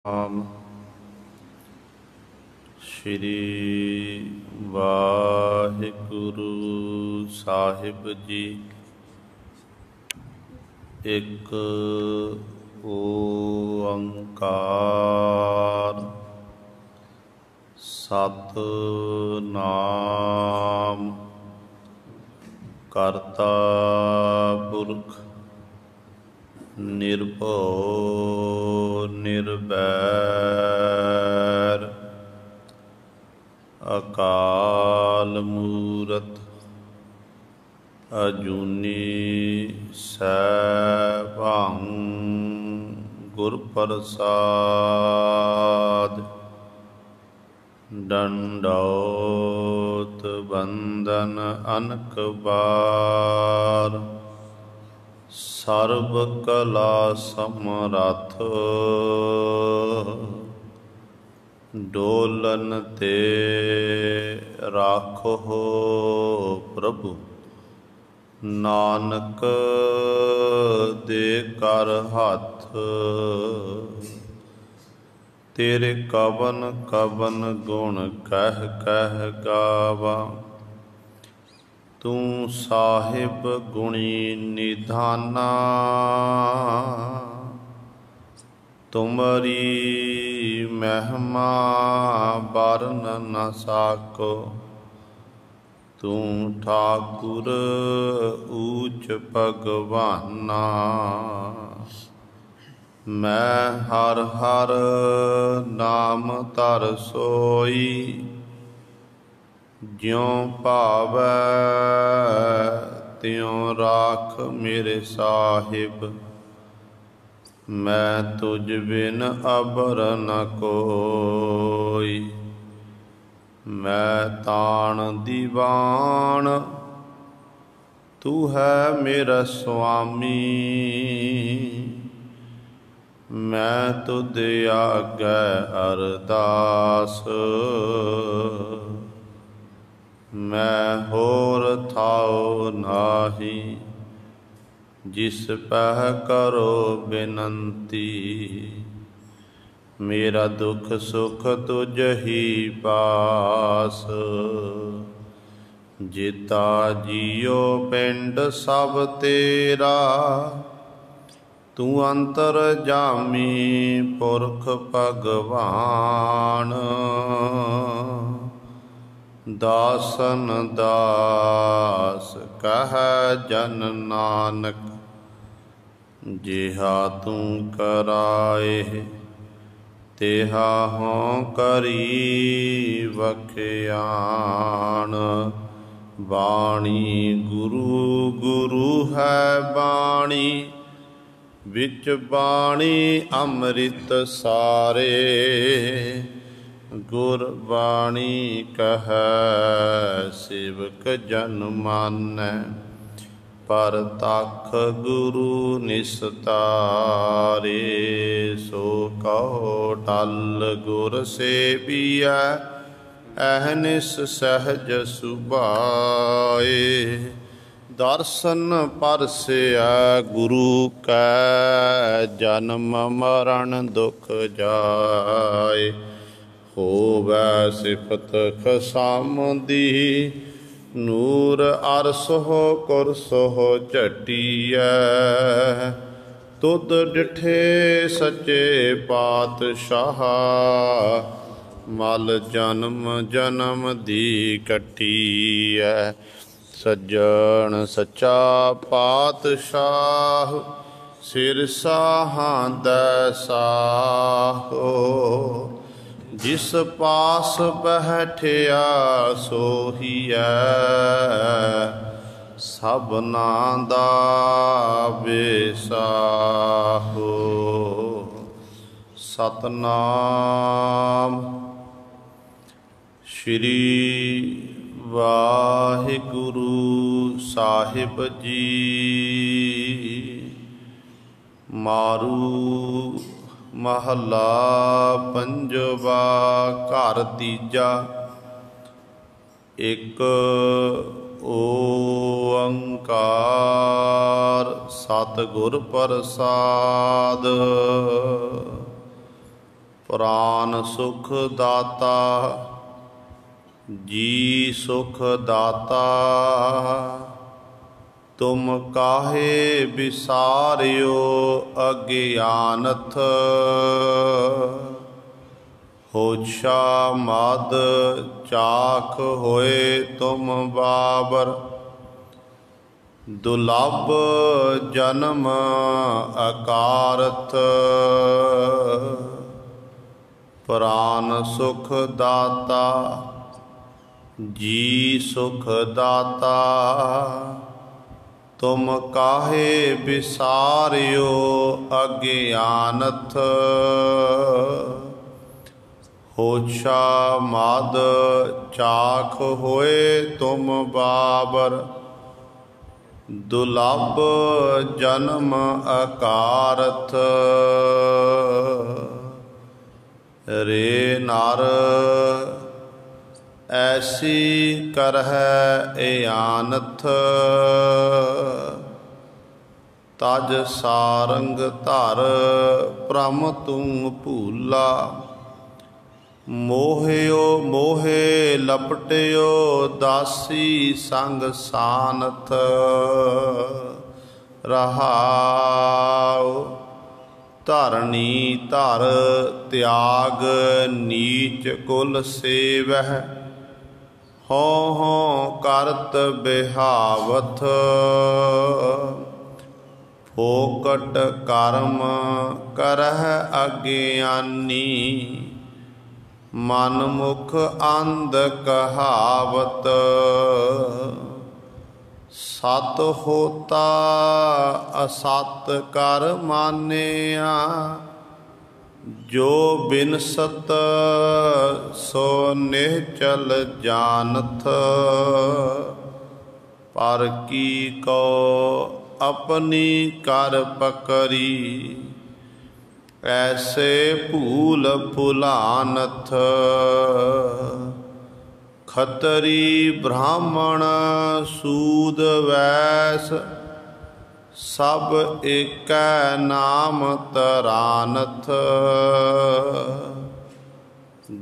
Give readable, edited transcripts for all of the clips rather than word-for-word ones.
ਨਾਮ ਸ਼੍ਰੀ ਵਾਹਿਗੁਰੂ ਸਾਹਿਬ ਜੀ। ਇੱਕ ਓੰਕਾਰ ਸਤਿਨਾਮ ਕਰਤਾ ਪੁਰਖ ਨਿਰਭਉ ਨਿਰਵੈਰ ਅਕਾਲ ਮੂਰਤ ਅਜੂਨੀ ਸੈਭੰ ਗੁਰ ਪ੍ਰਸਾਦ। ਦੰਡੌਤ ਬੰਦਨ ਅਨਕ ਬਾਰ ਸਰਬ ਕਲਾ ਸਮਰੱਥ ਡੋਲਨ ਤੇ ਰਾਖੋ ਪ੍ਰਭੂ ਨਾਨਕ ਦੇ ਕਰ ਹੱਥ। ਤੇਰੇ ਕਵਨ ਕਵਨ ਗੁਣ ਕਹਿ ਕਹਿ ਗਾਵਾਂ ਤੂੰ ਸਾਹਿਬ ਗੁਣੀ ਨਿਧਾਨਾ। ਤੁਮਰੀ ਮਹਿਮਾ ਵਰਨ ਨ ਸਾਕੋ ਤੂੰ ਠਾਕੁਰ ਊਚ ਭਗਵਾਨਾ। ਮੈਂ ਹਰ ਹਰ ਨਾਮ ਧਰ ਸੋਈ ਜਿਉ ਭਾਵੈ ਤਿਉ ਰਾਖ ਮੇਰੇ ਸਾਹਿਬ। ਮੈਂ ਤੁਝ ਬਿਨ ਅਬਰ ਨ ਕੋਈ ਮੈਂ ਤਾਣ ਦੀਵਾਨ ਤੂੰ ਹੈ ਮੇਰਾ ਸੁਆਮੀ। ਮੈਂ ਤੁਧ ਆਗੈ ਅਰਦਾਸ ਮੈਂ ਹੋਰ ਥਾਉ ਨਾਹੀ ਜਿਸ ਪਹਿ ਕਰੋ ਬੇਨੰਤੀ। ਮੇਰਾ ਦੁਖ ਸੁਖ ਤੁਝ ਹੀ ਪਾਸ ਜੀਤਾ ਜੀਉ ਪਿੰਡ ਸਭ ਤੇਰਾ। ਤੂੰ ਅੰਤਰ ਜਾਮੀ ਪੁਰਖ ਭਗਵਾਨ ਦਾਸਨ ਦਾਸ ਕਹਿ ਜਨ ਨਾਨਕ। ਜਿਹਾ ਤੂੰ ਕਰਾਏ ਤਿਹਾ ਹੋਂ ਕਰੀ ਵਖਿਆਣ। ਬਾਣੀ ਗੁਰੂ ਗੁਰੂ ਹੈ ਬਾਣੀ ਵਿੱਚ ਬਾਣੀ ਅੰਮ੍ਰਿਤ ਸਾਰੇ। ਗੁਰਬਾਣੀ ਕਹੈ ਸੇਵਕ ਜਨ ਮਾਨੈ ਪਰਤਖ ਗੁਰੂ ਨਿਸਤਾਰੇ। ਸੋ ਕਹੋ ਟਲ ਗੁਰ ਸੇਵੀਐ ਅਹਨਿਸ ਸਹਿਜ ਸੁਭਾਏ। ਦਰਸ਼ਨ ਪਰਸਿਆ ਗੁਰੂ ਕੈ ਜਨਮ ਮਰਨ ਦੁਖ ਜਾਏ। ਹੋਵੈ ਸਿਫਤ ਖਸਮ ਦੀ ਨੂਰ ਅਰਸੋ ਕੁਰਸੋ ਝਟੀਐ। ਤੁਧ ਡਿਠੇ ਸੱਚੇ ਪਾਤਸ਼ਾਹ ਮਲ ਜਨਮ ਜਨਮ ਦੀ ਕੱਟੀਐ। ਸੱਜਣ ਸੱਚਾ ਪਾਤਸ਼ਾਹ ਸਿਰ ਸਾਹਾਂਦੈ ਸਾਹੋ। ਜਿਸ ਪਾਸ ਬੈਠਿਆ ਸੋਹੀਐ ਸਭਨਾ ਦਾ ਬੇਸਾਹੋ। ਸਤਨਾਮ ਸ਼੍ਰੀ ਵਾਹਿਗੁਰੂ ਸਾਹਿਬ ਜੀ। ਮਾਰੂ ਮਹੱਲਾ ਪੰਜਵਾ ਘਰ ਤੀਜਾ। ਇੱਕ ਓੰਕਾਰ ਸਤਿਗੁਰ ਪ੍ਰਸਾਦ। प्राण सुख दाता जी सुख दाता। तुम काहे बिसारियो अज्ञानथ। होछा मद चाख होए तुम बाबर। दुलभ जन्म अकारथ। प्राण सुख दाता जी सुख दाता। तुम काहे बिसारियो अज्ञानथ। होछा मद चाख होए तुम बाबर। दुलभ जन्म अकारथ। रे नर ऐसी करहै एआनथ। तज सारंग धर भ्रम तू भूला। मोहियो मोहे लपटियो दासी संग सानथ। रहाओ धरणी धर त्याग नीच कुल सेवह। हों करत बिहावथ। फोकट कर्म करह अज्ञानी। मन मुख अंध कहावत। सत होता असत कर मानिया। जो बिनसत सो निहचल जानथ। पर की को अपनी कर पकड़ी। ऐसे भूल भुलानथ। खतरी ब्राह्मण सूद वैस। सब एकै नाम तरानथ।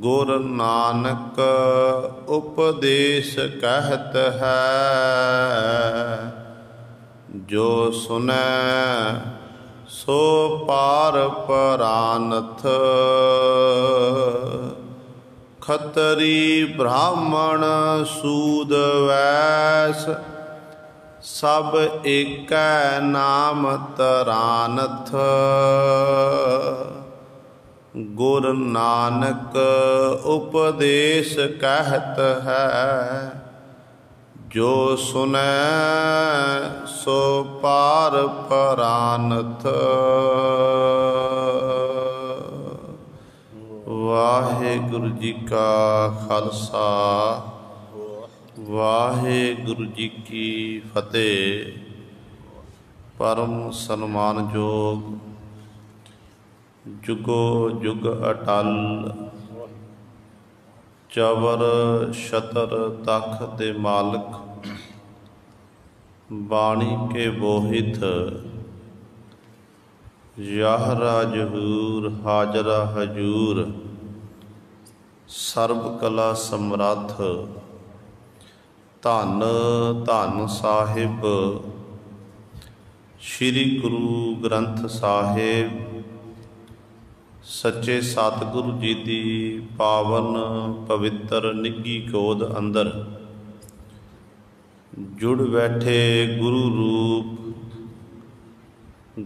गुर नानक उपदेश कहत है। जो सुनै सो पार परानथ। खतरी ब्राह्मण सूद वैस। सब एकै नाम तरानथ। गुर नानक उपदेश कहत है। जो सुनै सो पार परानथ। वाहिगुरु जी का खालसा वाहिगुरु जी की फतेह। परम सन्मानयोग जुगो जुग अटल। चवर छतर तख दे मालक। बाणी के बोहित याहरा जहूर हाजरा हजूर। सर्ब कला समरथ धन धन साहिब। श्री गुरु ग्रंथ साहिब सच्चे सतगुरु जी की पावन पवित्र निੱਘੀ गोद अंदर जुड़ बैठे गुरु रूप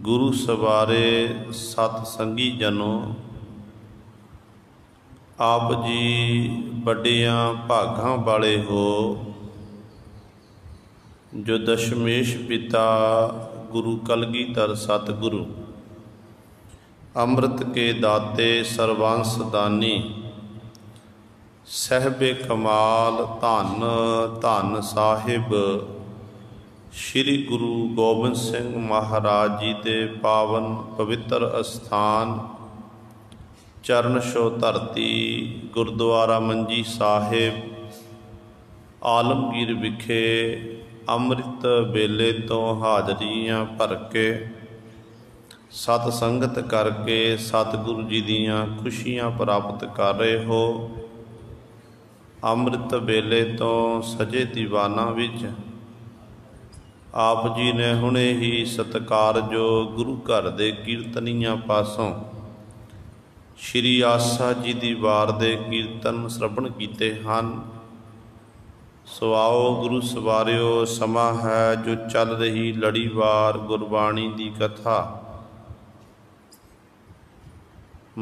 गुरु सवारे सतसंगी जनों। आप जी बड़िया भागां वाले हो जो दशमेश पिता गुरु कलगीधर सतगुरु अमृत के दाते सर्वांस दानी। सहबे कमाल धन धन साहिब श्री गुरु गोबिंद सिंह महाराज जी के पावन पवित्र अस्थान चरण छो धरती गुरुद्वारा मंजी साहिब आलमगीर विखे अमृत वेले तो हाजरियां भर के सत संगत करके सतगुरु जी दियाँ खुशियाँ प्राप्त कर रहे हो। अमृत वेले तो सजे दीवाना विच आप जी ने हुणे ही सत्कार जो गुरु घर दे कीर्तनियां पासों श्री आसा जी दी वार दे कीर्तन श्रवण कीते हन। सो आओ गुरु सवारियो, समा है जो चल रही लड़ीवार गुरबाणी दी कथा।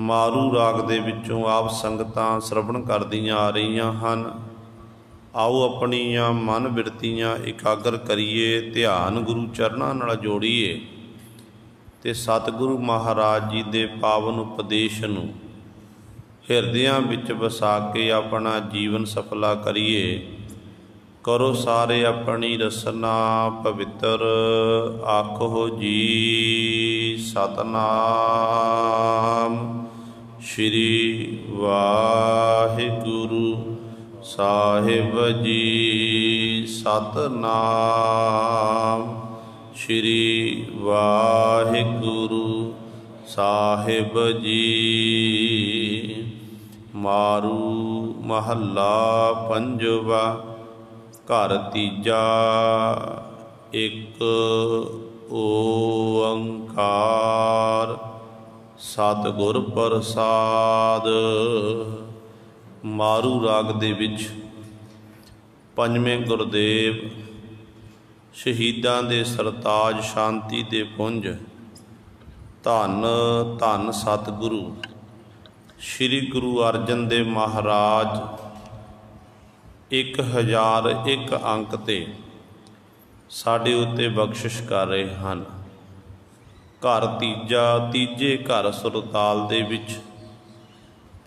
मारू राग दे विचों आप संगतां श्रवण करदियां आ रहीआं हन। आओ अपनियां मन बिरतियां इकागर करिए, ध्यान गुरु चरनां नाल जोड़ीए ते सतगुरु महाराज जी दे पावन उपदेश नूं हिरदियां विच वसा के अपना जीवन सफला करिए। करो सारे अपनी रसना पवित्र, आखो जी सतनाम। श्री वाहिगुरु साहिब जी सतनाम। श्री वाहिगुरु साहिब जी। मारू महला पंजवा। घर तीजा। एक ओंकार सतगुर प्रसाद। मारू राग दे विच पंजवें गुरदेव शहीदां दे सरताज शांति दे पुंज धन धन सतगुरु श्री गुरु अर्जन देव महाराज 1001 अंक ते साडे उत्ते बख्शिश कर रहे हैं। घर तीजा, तीजे घर सुरताल दे विच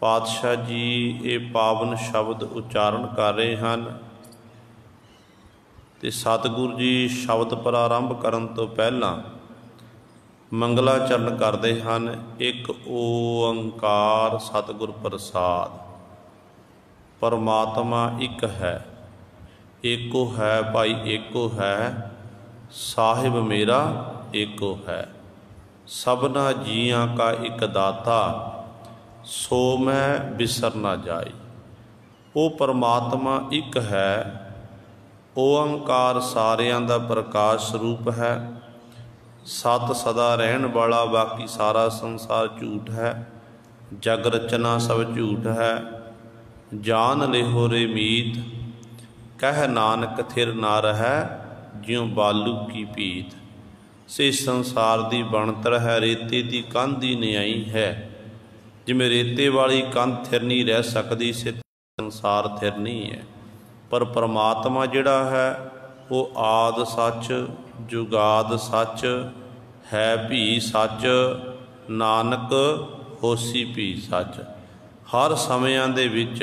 पातशाह जी ये पावन शब्द उच्चारण कर रहे हैं ते सतगुरु जी शब्द प्रारंभ करन तो पहला मंगलाचरण करते हैं। एक ओंकार सतगुर प्रसाद। परमात्मा एक है, एको है भाई एको है, साहिब मेरा एको है। सबना जियां का एक दाता, सो मैं बिसर ना जाई। वो परमात्मा एक है, ओंकार सारियां दा प्रकाश रूप है। सत सदा रहन वाला, बाकी सारा संसार झूठ है। जग रचना सब झूठ है। जान लेहो रे मीत, कह नानक थिर ना रह, ज्यों बालू की पीत। से संसार दी बनतर है, रेते दी कंध ही न्याई है। जिमें रेते वाली कंध थिर नहीं रह सकती, से संसार थिर नहीं है। पर परमात्मा जिहड़ा है वो आद सच, जुगाद सच, है भी सच, नानक होसी भी सच। हर समयां दे विच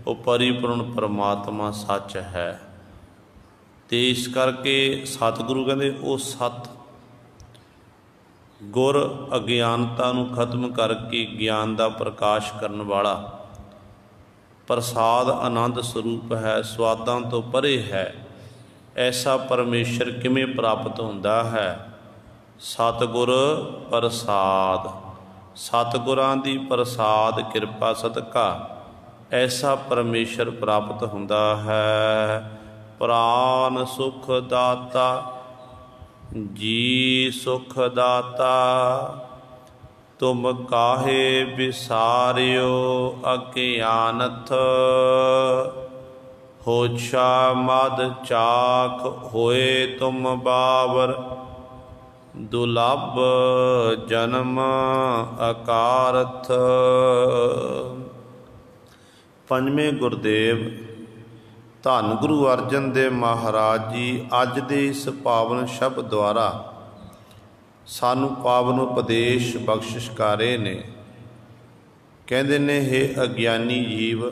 वो परिपूर्ण परमात्मा सच है। ते इस करके सतगुरु कहते वो सत गुर अज्ञानता नूं खत्म करके ज्ञान का प्रकाश करने वाला प्रसाद आनंद स्वरूप है, स्वादां तो परे है। ऐसा परमेश्वर किमें प्राप्त होंदा है? सतगुर प्रसाद। सतगुरां दी प्रसाद कृपा सदका ऐसा परमेश्वर प्राप्त होंदा है। प्राण सुख दाता जी सुख दाता, तुम काहे बिसारियो अज्ञानथ। होछा मद चाख होए तुम बावर, दुलभ जन्म अकारथ। पंजवें गुरदेव धन गुरु अर्जन देव महाराज जी अज दे इस पावन शब्द द्वारा सानू पावन उपदेश बख्शिश कर रहे ने। कहते ने हे अज्ञानी जीव,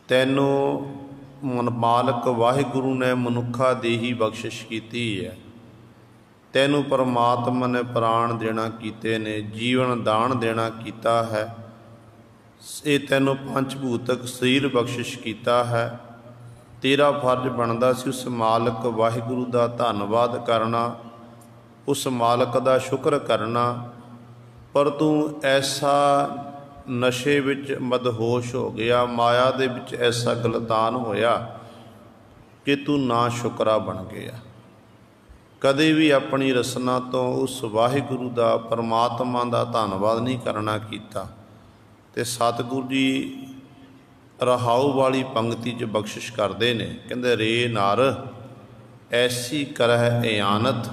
तैनू मालक वाहिगुरु ने मनुखा दी ही बख्शिश की है। तैनू परमात्मा ने प्राण देना कीते ने, जीवन दान देना कीता है। ये तैनू पंचभूतक शरीर बख्शिश किया है। तेरा फर्ज बनता सी उस मालक वाहिगुरु का धन्नवाद करना, उस मालक दा शुक्र करना, पर तू ऐसा नशे विच मदहोश हो गया, माया दे विच ऐसा गलतान होया कि तू ना शुकरा बन गया। कदे भी अपनी रसना तो उस वाहिगुरु दा, परमात्मा दा धन्नवाद नहीं करना कीता। ते सतगुरु जी रहाऊ वाली पंक्ति च बख्शिश करते हैं, कहते रे नर ऐसी करह इयानत,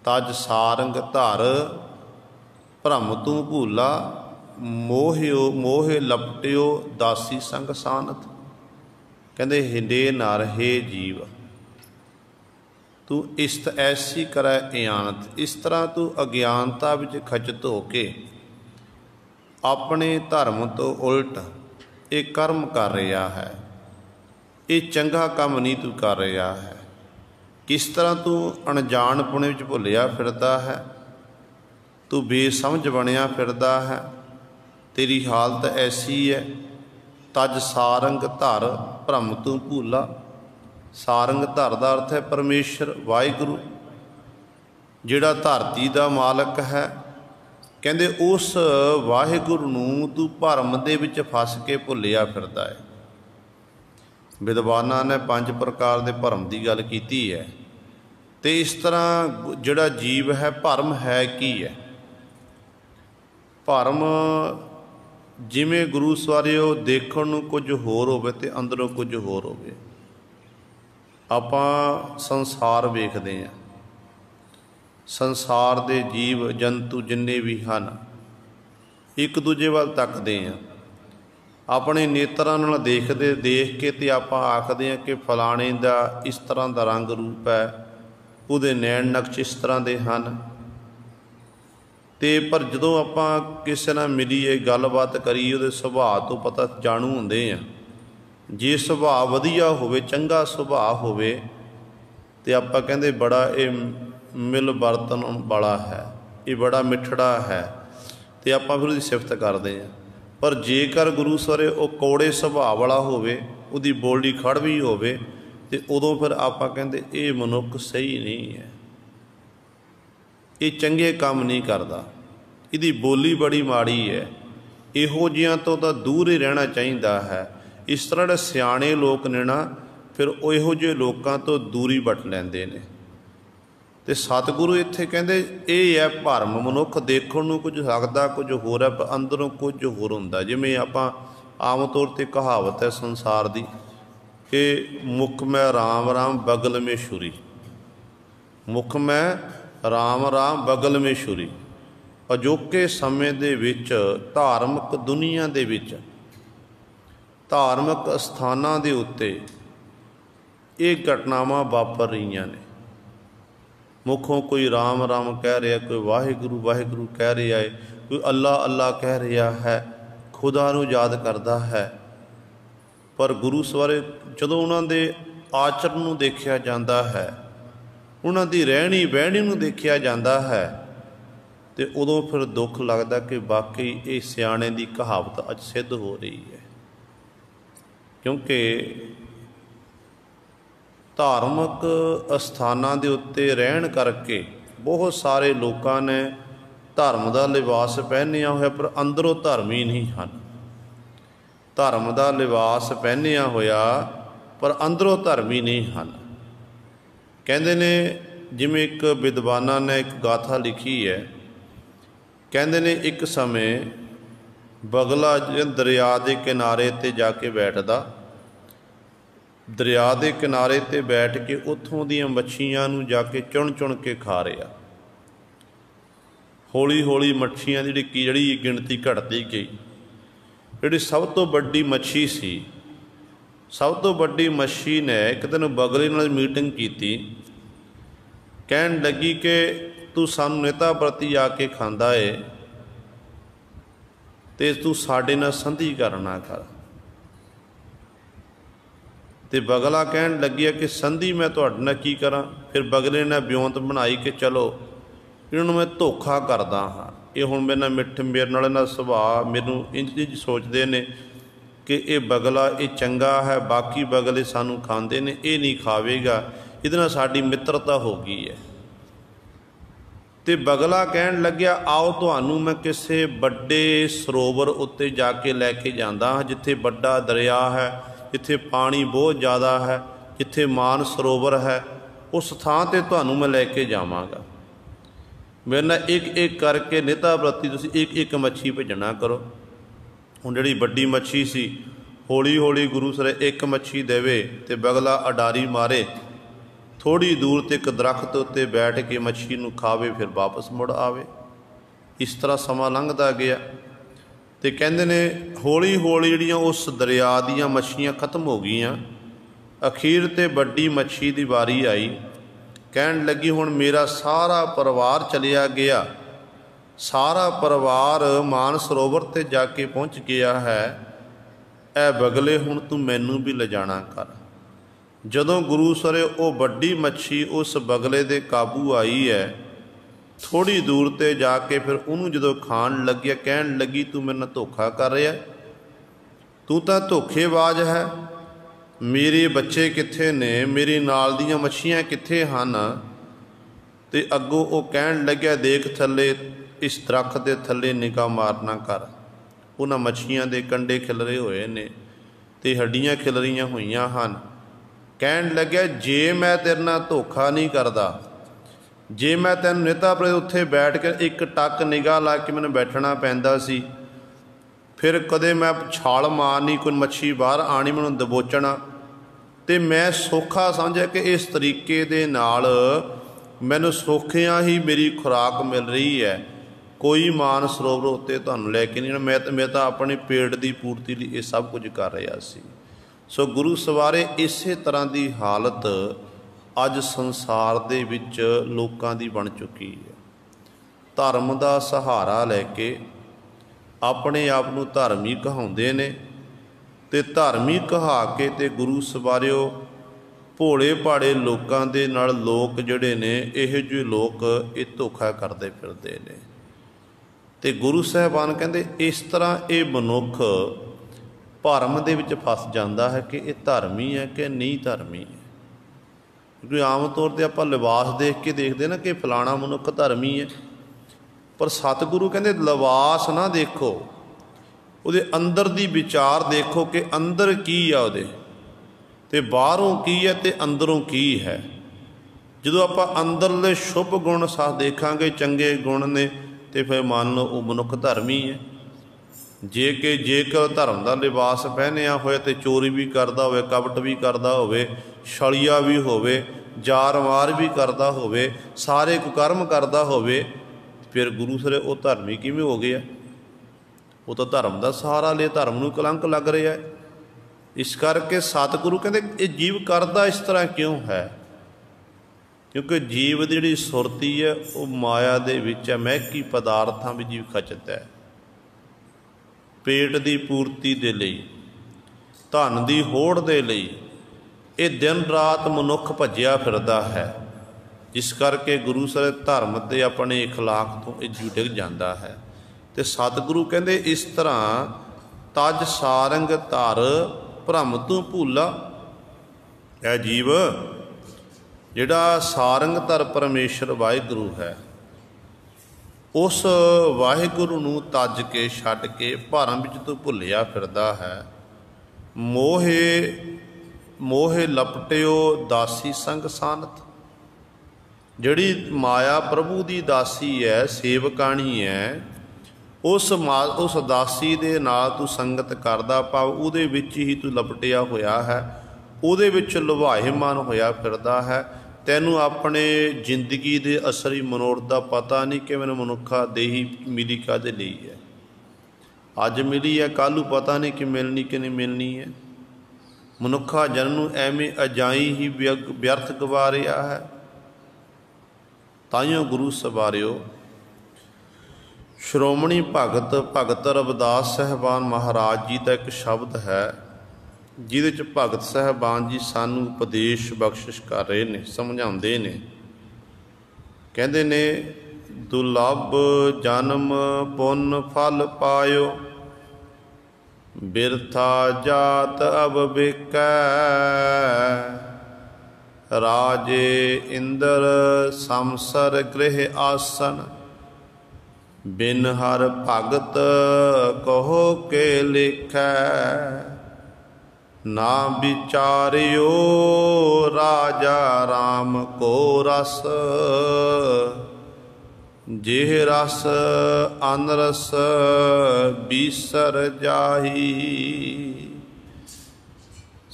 तज सारंग धर भ्रम तू भूला, मोहियो मोह लपटियो दासी संग सानत। कहते हिंडे नर हे जीव, तू इस्त ऐसी करह इयानत, इस तरह तू अज्ञानता विच खचित हो के अपने धर्म तो उल्ट ये कर्म कर रहा है, ये चंगा काम नहीं तू कर रहा है। किस तरह तू अणजाणपुणे विच भुलिया फिरदा है, तू बेसमझ बनिया फिरदा है, तेरी हालत ऐसी है। तज सारंग धर भ्रम तू भूला, सारंग धर का अर्थ है परमेश्वर वाहिगुरु, जिहड़ा धरती का मालक है। कहते उस वाहिगुरु नूं तू भरम दे विच फस के भुलिया फिरदा है। विद्वानां ने 5 प्रकार के भरम की गल कीती है। तो इस तरह जिहड़ा जीव है, भरम है की है? भरम जिमें गुरु सवारियो देखण नूं कुछ होर होवे ते अंदरों कुछ होर होवे। आपां संसार वेखदे हां, संसार दे जीव जंतु जिन्ने भी हैं एक दूजे वाल तकते हैं, अपने नेत्रां नाल देखते देख के ते आपां आखदे हैं कि फलाणे दा इस तरह का रंग रूप है, उहदे नैन नक्श इस तरह के हैं। तो पर जदों आपां किसी नाल मिलीए गलबात करिए उहदे सुभाअ तो पता जाणू हुंदे हैं। जे सुभाअ वधिया होवे, चंगा सुभाअ होवे ते आपां कहंदे बड़ा ये मिल वरतन वाला है, ये बड़ा मिठड़ा है, तो आपां फिर उसकी सिफत करते हैं। पर जेकर गुरु सवरे वो कौड़े सुभाअ वाला होवे, उहदी बोली खड़वी होवे, ते उदों फिर आपां कहंदे ये मनुख सही नहीं है, ये चंगे काम नहीं करता, इहदी बोली बड़ी माड़ी है, इहो जिहियां तो तां दूर ही रहना चाहिए है। इस तरह जिहड़े सियाणे लोग ने ना, फिर इहो जिहे लोकां तो दूरी वट लैंदे ने। ते सतगुरु इत्थे कहंदे ये है भरम, मनुख देखण नूं कुछ लगदा कुछ होर है, पर अंदरों कुछ होर हुंदा। जिवें आपां आम तौर पर कहावत है संसार दी कि मुख में राम राम बगल में छुरी, मुख में राम राम बगल में छुरी। अजोके समय दे विच धार्मिक दुनिया दे विच धार्मिक अस्थानां दे उत्ते ये घटनावां वापर रहीआं ने। मुखों कोई राम राम कह रहा, कोई वाहिगुरु वाहिगुरु कह रहा है, कोई अल्लाह अल्लाह कह रहा है, खुदा नूं याद करता है। पर गुरु सवारे जदों उन्हां दे आचरण नूं देखिया जाता है, उन्हां दी रहनी बहनी नूं देखिया जाता है, तो उदों फिर दुख लगता कि वाकई ये सियाणे दी कहावत अज सिद्ध हो रही है। क्योंकि धार्मिक अस्थानां दे उत्ते रहण करके बहुत सारे लोगों ने धर्म का लिबास पहनिया होया, पर अंदरों धर्मी नहीं हैं। धर्म का लिबास पहनिया होया पर अंदरों धर्मी नहीं हैं। कहते ने जिमें एक विद्वाना ने एक गाथा लिखी है, कहते ने एक समय बगला दरिया के किनारे ते जाके बैठदा, दरिया के किनारे ते बैठ के उत्थों दीयां मच्छियां नूं जाके चुन चुन के खा रहा। हौली हौली मच्छियां की जिहड़ी गिणती घटती गई। जिहड़ी सब तो वड्डी मच्छी सी, सब तो वड्डी मच्छी ने एक दिन बगले नाल मीटिंग की, कहन लगी कि तू सानू नेता प्रति आके खांदा है ते तू साडे नाल संधि करना कर। तो बगला कहन लगिया कि संधि मैं तुहाडे नाल की करा। फिर बगले ने ब्योंत बनाई कि चलो इन्होंने मैं धोखा करदा हाँ, ये हुण मेरे नाल मिठ मेरे नाल इन्हां दा सुभाअ मैनूं इंज सोचदे ने कि ये बगला ये चंगा है, बाकी बगले सानू खांदे ने, ये नहीं खावेगा, इहदे नाल साडी मित्रता हो गई है। ਤੇ ਬਗਲਾ ਕਹਿਣ ਲੱਗਿਆ, ਆਓ ਤੁਹਾਨੂੰ ਮੈਂ ਕਿਸੇ ਵੱਡੇ ਸਰੋਵਰ ਉੱਤੇ ਜਾ ਕੇ ਲੈ ਕੇ ਜਾਂਦਾ ਹਾਂ, ਜਿੱਥੇ ਵੱਡਾ ਦਰਿਆ ਹੈ, ਜਿੱਥੇ ਪਾਣੀ ਬਹੁਤ ਜ਼ਿਆਦਾ ਹੈ, ਜਿੱਥੇ ਮਾਨ ਸਰੋਵਰ ਹੈ, ਉਸ ਥਾਂ 'ਤੇ ਤੁਹਾਨੂੰ ਮੈਂ ਲੈ ਕੇ ਜਾਵਾਂਗਾ। ਮੇਰੇ ਨਾਲ ਇੱਕ ਇੱਕ ਕਰਕੇ ਨਿਤਾ ਪ੍ਰਤੀ ਤੁਸੀਂ ਇੱਕ ਇੱਕ ਮੱਛੀ ਭੇਜਣਾ ਕਰੋ। ਹੁਣ ਜਿਹੜੀ ਵੱਡੀ ਮੱਛੀ ਸੀ, ਹੌਲੀ ਹੌਲੀ ਗੁਰੂ ਸਰ ਇੱਕ ਮੱਛੀ ਦੇਵੇ ਤੇ ਬਗਲਾ ਅਡਾਰੀ ਮਾਰੇ, ਥੋੜ੍ਹੀ ਦੂਰ 'ਤੇ ਇੱਕ ਦਰੱਖਤ ਉੱਤੇ ਬੈਠ ਕੇ ਮੱਛੀ ਨੂੰ ਖਾਵੇ, ਫਿਰ ਵਾਪਸ ਮੁੜ ਆਵੇ। ਇਸ ਤਰ੍ਹਾਂ ਸਮਾਂ ਲੰਘਦਾ ਗਿਆ ਤੇ ਕਹਿੰਦੇ ਨੇ ਹੌਲੀ ਹੌਲੀ ਜਿਹੜੀਆਂ ਉਸ ਦਰਿਆ ਦੀਆਂ ਮੱਛੀਆਂ ਖਤਮ ਹੋ ਗਈਆਂ। ਅਖੀਰ 'ਤੇ ਵੱਡੀ ਮੱਛੀ ਦੀ ਵਾਰੀ ਆਈ। ਕਹਿਣ ਲੱਗੀ, ਹੁਣ ਮੇਰਾ ਸਾਰਾ ਪਰਿਵਾਰ ਚਲਿਆ ਗਿਆ, ਸਾਰਾ ਪਰਿਵਾਰ ਮਾਨ ਸਰੋਵਰ 'ਤੇ ਜਾ ਕੇ ਪਹੁੰਚ ਗਿਆ ਹੈ, ਇਹ ਬਗਲੇ ਹੁਣ ਤੂੰ ਮੈਨੂੰ ਵੀ ਲਿਜਾਣਾ ਕਰ। ਜਦੋਂ ਗੁਰੂ ਸਰੇ ਉਹ ਵੱਡੀ ਮੱਛੀ ਉਸ ਬਗਲੇ ਦੇ ਕਾਬੂ ਆਈ ਹੈ, ਥੋੜ੍ਹੀ ਦੂਰ 'ਤੇ ਜਾ ਕੇ ਫਿਰ ਉਹਨੂੰ ਜਦੋਂ ਖਾਣ ਲੱਗਿਆ, ਕਹਿਣ ਲੱਗੀ, ਤੂੰ ਮੇਰੇ ਨਾਲ ਧੋਖਾ ਕਰ ਰਿਹਾ, ਤੂੰ ਤਾਂ ਧੋਖੇਬਾਜ਼ ਹੈ। ਮੇਰੇ ਬੱਚੇ ਕਿੱਥੇ ਨੇ, ਮੇਰੇ ਨਾਲ ਦੀਆਂ ਮੱਛੀਆਂ ਕਿੱਥੇ ਹਨ? ਤੇ ਅੱਗੋਂ ਉਹ ਕਹਿਣ ਲੱਗਿਆ, ਦੇਖ ਥੱਲੇ ਇਸ ਦਰੱਖਤ ਦੇ ਥੱਲੇ ਨਿਗਾਹ ਮਾਰਨਾ ਕਰ, ਉਹਨਾਂ ਮੱਛੀਆਂ ਦੇ ਕੰਡੇ ਖਿਲਰੇ ਹੋਏ ਨੇ ਤੇ ਹੱਡੀਆਂ ਖਿਲਰੀਆਂ ਹੋਈਆਂ ਹਨ। ਕਹਿਣ ਲੱਗਿਆ, ਜੇ ਮੈਂ ਤੇਰੇ ਨਾਲ ਧੋਖਾ ਨਹੀਂ ਕਰਦਾ, ਜੇ ਮੈਂ ਤੈਨੂੰ ਨਿਤਾ ਪ੍ਰਤੀ ਉੱਥੇ ਬੈਠ ਕੇ ਇੱਕ ਟੱਕ ਨਿਗਾਹ ਲਾ ਕੇ ਮੈਨੂੰ ਬੈਠਣਾ ਪੈਂਦਾ ਸੀ, ਫਿਰ ਕਦੇ ਮੈਂ ਛਾਲ ਮਾਰਨੀ, ਕੋਈ ਮੱਛੀ ਬਾਹਰ ਆਣੀ, ਮੈਨੂੰ ਦਬੋਚਣਾ, ਤੇ ਮੈਂ ਸੌਖਾ ਸਮਝਿਆ ਕਿ ਇਸ ਤਰੀਕੇ ਦੇ ਨਾਲ ਮੈਨੂੰ ਸੌਖਿਆਂ ਹੀ ਮੇਰੀ ਖੁਰਾਕ ਮਿਲ ਰਹੀ ਹੈ, ਕੋਈ ਮਾਨ ਸਰੋਵਰ ਉੱਤੇ ਤੁਹਾਨੂੰ ਲੈ ਕੇ ਨਹੀਂ, ਮੈਂ ਤਾਂ ਆਪਣੇ ਪੇਟ ਦੀ ਪੂਰਤੀ ਲਈ ਇਹ ਸਭ ਕੁਝ ਕਰ ਰਿਹਾ ਸੀ। ਸੋ ਗੁਰੂ ਸਵਾਰੇ ਇਸੇ ਤਰ੍ਹਾਂ ਦੀ ਹਾਲਤ ਅੱਜ ਸੰਸਾਰ ਦੇ ਵਿੱਚ ਲੋਕਾਂ ਦੀ ਬਣ ਚੁੱਕੀ ਹੈ। ਧਰਮ ਦਾ ਸਹਾਰਾ ਲੈ ਕੇ ਆਪਣੇ ਆਪ ਨੂੰ ਧਰਮੀ ਕਹਾਉਂਦੇ ਨੇ ਤੇ ਧਰਮੀ ਕਹਾ ਕੇ ਤੇ ਗੁਰੂ ਸਵਾਰਿਓ ਭੋਲੇ ਭਾੜੇ ਲੋਕਾਂ ਦੇ ਨਾਲ ਲੋਕ ਜਿਹੜੇ ਨੇ, ਇਹੋ ਜਿਹੇ ਲੋਕ ਇਹ ਧੋਖਾ ਕਰਦੇ ਫਿਰਦੇ ਨੇ। ਤੇ ਗੁਰੂ ਸਾਹਿਬਾਨ ਕਹਿੰਦੇ ਇਸ ਤਰ੍ਹਾਂ ਇਹ ਮਨੁੱਖ ਭਰਮ ਦੇ ਵਿੱਚ ਫਸ ਜਾਂਦਾ ਹੈ ਕਿ ਇਹ ਧਰਮੀ ਹੈ ਕਿ ਨਹੀਂ ਧਰਮੀ ਹੈ। ਕਿਉਂਕਿ ਆਮ ਤੌਰ 'ਤੇ ਆਪਾਂ ਲਿਬਾਸ ਦੇਖ ਕੇ ਦੇਖਦੇ ਨਾ ਕਿ ਫਲਾਣਾ ਮਨੁੱਖ ਧਰਮੀ ਹੈ, ਪਰ ਸਤਿਗੁਰੂ ਕਹਿੰਦੇ ਲਿਬਾਸ ਨਾ ਦੇਖੋ, ਉਹਦੇ ਅੰਦਰ ਦੀ ਵਿਚਾਰ ਦੇਖੋ ਕਿ ਅੰਦਰ ਕੀ ਆ ਉਹਦੇ, ਤੇ ਬਾਹਰੋਂ ਕੀ ਹੈ ਤੇ ਅੰਦਰੋਂ ਕੀ ਹੈ। ਜਦੋਂ ਆਪਾਂ ਅੰਦਰਲੇ ਸ਼ੁਭ ਗੁਣ ਸਾਥ ਦੇਖਾਂਗੇ, ਚੰਗੇ ਗੁਣ ਨੇ, ਤੇ ਫਿਰ ਮੰਨ ਲਓ ਉਹ ਮਨੁੱਖ ਧਰਮੀ ਹੈ। ਜੇਕਰ ਧਰਮ ਦਾ ਲਿਬਾਸ ਪਹਿਨਿਆ ਹੋਇਆ ਤੇ ਚੋਰੀ ਵੀ ਕਰਦਾ ਹੋਵੇ, ਕਪਟ ਵੀ ਕਰਦਾ ਹੋਵੇ, ਛਲੀਆ ਵੀ ਹੋਵੇ, ਜਾਰ ਮਾਰ ਵੀ ਕਰਦਾ ਹੋਵੇ, ਸਾਰੇ ਕੁਕਰਮ ਕਰਦਾ ਹੋਵੇ, ਫਿਰ ਗੁਰੂ ਸਰੇ ਉਹ ਧਰਮੀ ਕਿਵੇਂ ਹੋ ਗਿਆ? ਉਹ ਤਾਂ ਧਰਮ ਦਾ ਸਹਾਰਾ ਲਿਆ, ਧਰਮ ਨੂੰ ਕਲੰਕ ਲੱਗ ਰਿਹਾ ਹੈ। ਇਸ ਕਰਕੇ ਸਤਿਗੁਰੂ ਕਹਿੰਦੇ ਇਹ ਜੀਵ ਕਰਦਾ ਇਸ ਤਰ੍ਹਾਂ ਕਿਉਂ ਹੈ? ਕਿਉਂਕਿ ਜੀਵ ਦੀ ਜਿਹੜੀ ਸੁਰਤੀ ਹੈ ਉਹ ਮਾਇਆ ਦੇ ਵਿੱਚ ਹੈ, ਮਹਿਕੀ ਪਦਾਰਥਾਂ ਵਿੱਚ ਜੀਵ ਖਚਦਾ ਹੈ। ਪੇਟ ਦੀ ਪੂਰਤੀ ਦੇ ਲਈ, ਧਨ ਦੀ ਹੋੜ ਦੇ ਲਈ ਇਹ ਦਿਨ ਰਾਤ ਮਨੁੱਖ ਭੱਜਿਆ ਫਿਰਦਾ ਹੈ। ਜਿਸ ਕਰਕੇ ਗੁਰੂ ਸਾਹਿਬ ਧਰਮ ਤੇ ਆਪਣੇ ਅਖਲਾਕ ਤੋਂ ਇਹ ਡਿੱਗ ਜਾਂਦਾ ਹੈ। ਤੇ ਸਤਿਗੁਰੂ ਕਹਿੰਦੇ ਇਸ ਤਰ੍ਹਾਂ ਤਜ ਸਾਰੰਗ ਧਰ ਭਰਮ ਤੂੰ ਭੂਲਾ। ਇਹ ਜੀਵ ਜਿਹੜਾ ਸਾਰੰਗ ਧਰ ਪਰਮੇਸ਼ਰ ਵਾਹਿਗੁਰੂ ਹੈ, ਉਸ ਵਾਹਿਗੁਰੂ ਨੂੰ ਤੱਜ ਕੇ ਛੱਡ ਕੇ ਭਰਮ ਵਿੱਚ ਤੂੰ ਭੁੱਲਿਆ ਫਿਰਦਾ ਹੈ। ਮੋਹੇ ਲਪਟਿਓ ਦਾਸੀ ਸੰਗ ਸਾਨਤ। ਜਿਹੜੀ ਮਾਇਆ ਪ੍ਰਭੂ ਦੀ ਦਾਸੀ ਹੈ, ਸੇਵਕਾਣੀ ਹੈ, ਉਸ ਦਾਸੀ ਦੇ ਨਾਲ ਤੂੰ ਸੰਗਤ ਕਰਦਾ, ਭਾਵ ਉਹਦੇ ਵਿੱਚ ਹੀ ਤੂੰ ਲਪਟਿਆ ਹੋਇਆ ਹੈ, ਉਹਦੇ ਵਿੱਚ ਲੁਭਾਇਮਾਨ ਹੋਇਆ ਫਿਰਦਾ ਹੈ। ਤੈਨੂੰ ਆਪਣੇ ਜ਼ਿੰਦਗੀ ਦੇ ਅਸਲੀ ਮਨੋਰਥ ਦਾ ਪਤਾ ਨਹੀਂ ਕਿ ਮੈਨੂੰ ਮਨੁੱਖਾ ਦੇਹੀ ਮਿਲੀ ਕਾਹਦੇ ਲਈ ਹੈ। ਅੱਜ ਮਿਲੀ ਹੈ, ਕੱਲ੍ਹ ਨੂੰ ਪਤਾ ਨਹੀਂ ਕਿ ਮਿਲਣੀ ਕਿ ਨਹੀਂ ਮਿਲਣੀ ਹੈ। ਮਨੁੱਖਾ ਜਨਮ ਨੂੰ ਐਵੇਂ ਅਜਾਈ ਹੀ ਵਿਅਰਥ ਗਵਾ ਰਿਹਾ ਹੈ। ਤਾਈਓ ਗੁਰੂ ਸਵਾਰਿਓ ਸ਼੍ਰੋਮਣੀ ਭਗਤ ਰਵਿਦਾਸ ਸਾਹਿਬਾਨ ਮਹਾਰਾਜ ਜੀ ਦਾ ਇੱਕ ਸ਼ਬਦ ਹੈ, ਜਿਹਦੇ 'ਚ ਭਗਤ ਸਾਹਿਬਾਨ ਜੀ ਸਾਨੂੰ ਉਪਦੇਸ਼ ਬਖਸ਼ਿਸ਼ ਕਰ ਰਹੇ ਨੇ, ਸਮਝਾਉਂਦੇ ਨੇ। ਕਹਿੰਦੇ ਨੇ, ਦੁਰਲਭ ਜਨਮ ਪੁੰਨ ਫਲ ਪਾਇਓ, ਬਿਰਥਾ ਜਾਤ ਅਬ ਬਿਕੈ, राजे इंद्र समसर गृह आसन, बिन हर भगत कहो के लिखै। ना विचारियो राजा राम को रस, जेह रस अनरस बीसर जाही।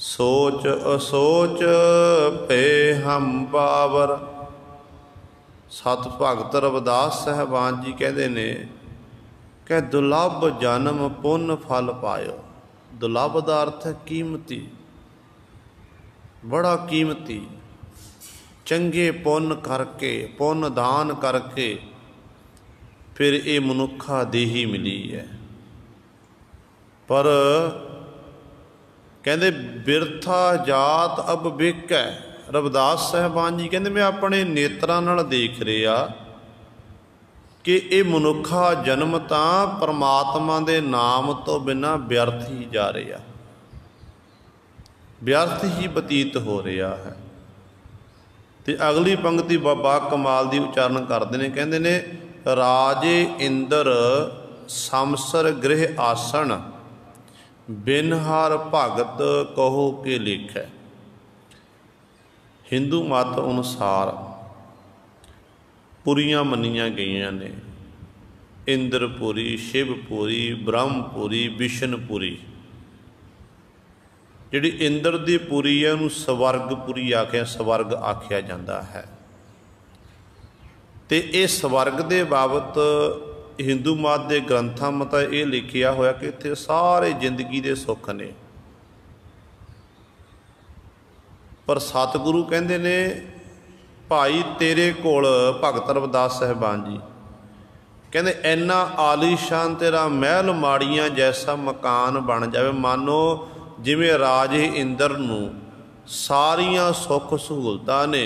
सोच असोच पे हम बावर। सत भगत रविदास साहबान जी कहते ने कि दुलभ जन्म पुन फल पायो। दुलभ का अर्थ है कीमती, बड़ा कीमती। चंगे पुन करके, पुन दान करके फिर ये मनुखा देही मिली है। पर कहते बिरथा जात अब बिकै। रविदास साहबान जी कहते मैं अपने नेत्रां नाल देख रहा कि ये मनुखा जन्म तां परमात्मा दे नाम तो बिना व्यर्थ ही जा रहा, व्यर्थ ही बतीत हो रहा है। तो अगली पंक्ति बाबा कमाल दी उच्चारण करते हैं, कहते ने राजे इंद्र समसर गृह आसन, बिन हर भगत कहो के लिखै। हिंदू मत अनुसार पुरियां मनियां गईयां ने, इंद्रपुरी, शिवपुरी, ब्रह्मपुरी, विष्णुपुरी। जिहड़ी इंद्र दी पुरी है उन्होंने स्वर्गपुरी आख्या, स्वर्ग आख्या जाता है। तो ये स्वर्ग के बाबत हिंदू मत के ग्रंथां मत ये लिखिया होया कि इत्थे सारे जिंदगी के सुख ने। पर सतगुरु कहते ने भाई तेरे कोल भगत रविदास साहबान जी कहते इन्ना आलीशान तेरा महल माड़ियां जैसा मकान बन जाए, मानो जिमें राजे इंद्र नूं सारियां सुख सहूलतां ने,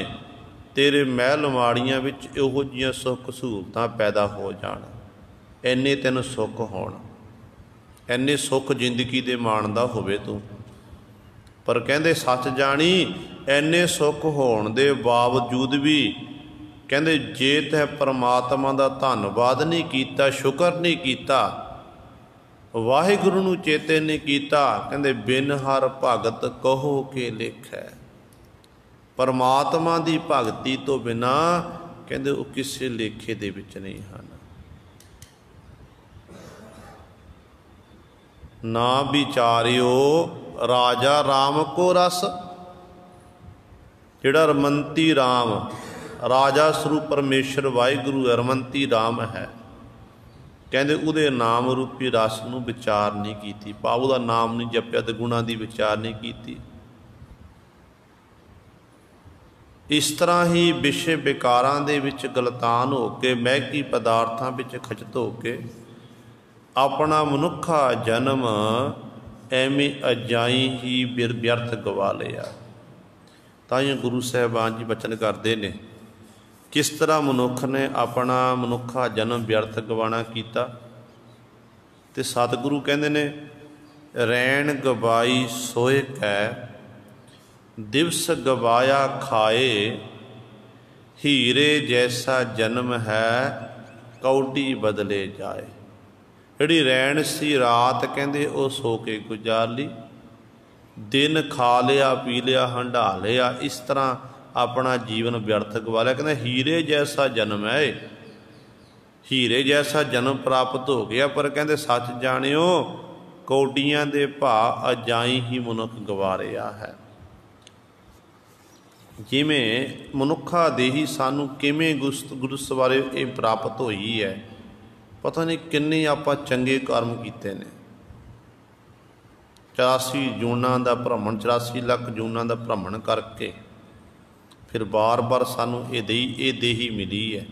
तेरे महल माड़ियां विच इहो जिहियां सुख सहूलतां पैदा हो जाण, इन्ने तैनूं सुख होण, इन्ने सुख जिंदगी दे माणदा होवे तूं। पर कहते सच जानी इन्ने सुख होने के बावजूद भी कहते जे तै परमात्मा का धन्नवाद नहीं किया, शुक्र नहीं किया, वाहिगुरू नूं चेते नहीं किया, कहते बिन हर भगत कहो के लिखै। परमात्मा की भगती तो बिना कहते वो किसी लेखे दे विच नहीं हैं। ना विचारियो राजा राम को रस। जिहड़ा रमंती राम, राजा स्वरूप परमेश्वर वाहिगुरू रमंती राम है, कहते उहदे नाम रूपी रस नूं विचार नहीं की, भाव उहदा नाम नहीं जपिया ते गुणां दी विचार नहीं की। इस तरह ही विषय विकारां दे विच गलतान हो के महकी पदार्थां विच खचत हो के अपना मनुखा जन्म एवें अजाई ही व्यर्थ गवा लिया। ताइयों गुरु साहबान जी बचन करते हैं किस तरह मनुख ने अपना मनुखा जन्म व्यर्थ गवाना किया। तो सतगुरु कहते ने रैन गवाई सोए कै, दिवस गवाया खाए, हीरे जैसा जन्म है कौडी बदले जाए। जिहड़ी रैन सी रात कहते वो सो के गुजार ली, दिन खा लिया पी लिया हंडा लिया, इस तरह अपना जीवन व्यर्थ गवा लिया। कहते हीरे जैसा जन्म है, हीरे जैसा जन्म प्राप्त हो गया, पर कहते सच जानियो कौडियां दे भा अजाई ही मनुख गवा रहा है। जिमें मनुखा देही सानू किवें गुरसवारे ये प्राप्त होई है, पता नहीं किन्ने आपां चंगे कर्म कीते ने। 84 जूनां दा भ्रमण, 84 लाख जूनां दा भ्रमण करके फिर बार बार सानू ये देही मिली है।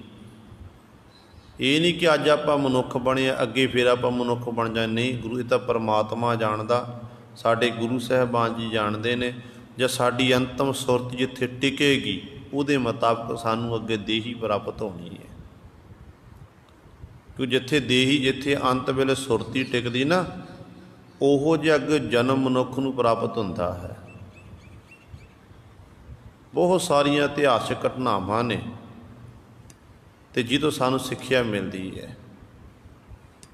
ये नहीं कि अज आप मनुख बने अगे फिर आप मनुख बन जाए, नहीं। गुरु ये तो परमात्मा जानदा, साडे गुरु साहबान जी जानते ने। जे साडी अंतम सुरत जिथे टिकेगी उहदे मुताबिक सानू अगे देही प्राप्त होनी है। क्योंकि जिथे देही, जिथे अंत वेले सुरती टिकदी ना, ओहो जिहा अगे जन्म मनुख नूं प्राप्त हुंदा है। बहुत सारिया इतिहासिक घटनावां ने ते जितों सानू सिक्ख्या मिलती है।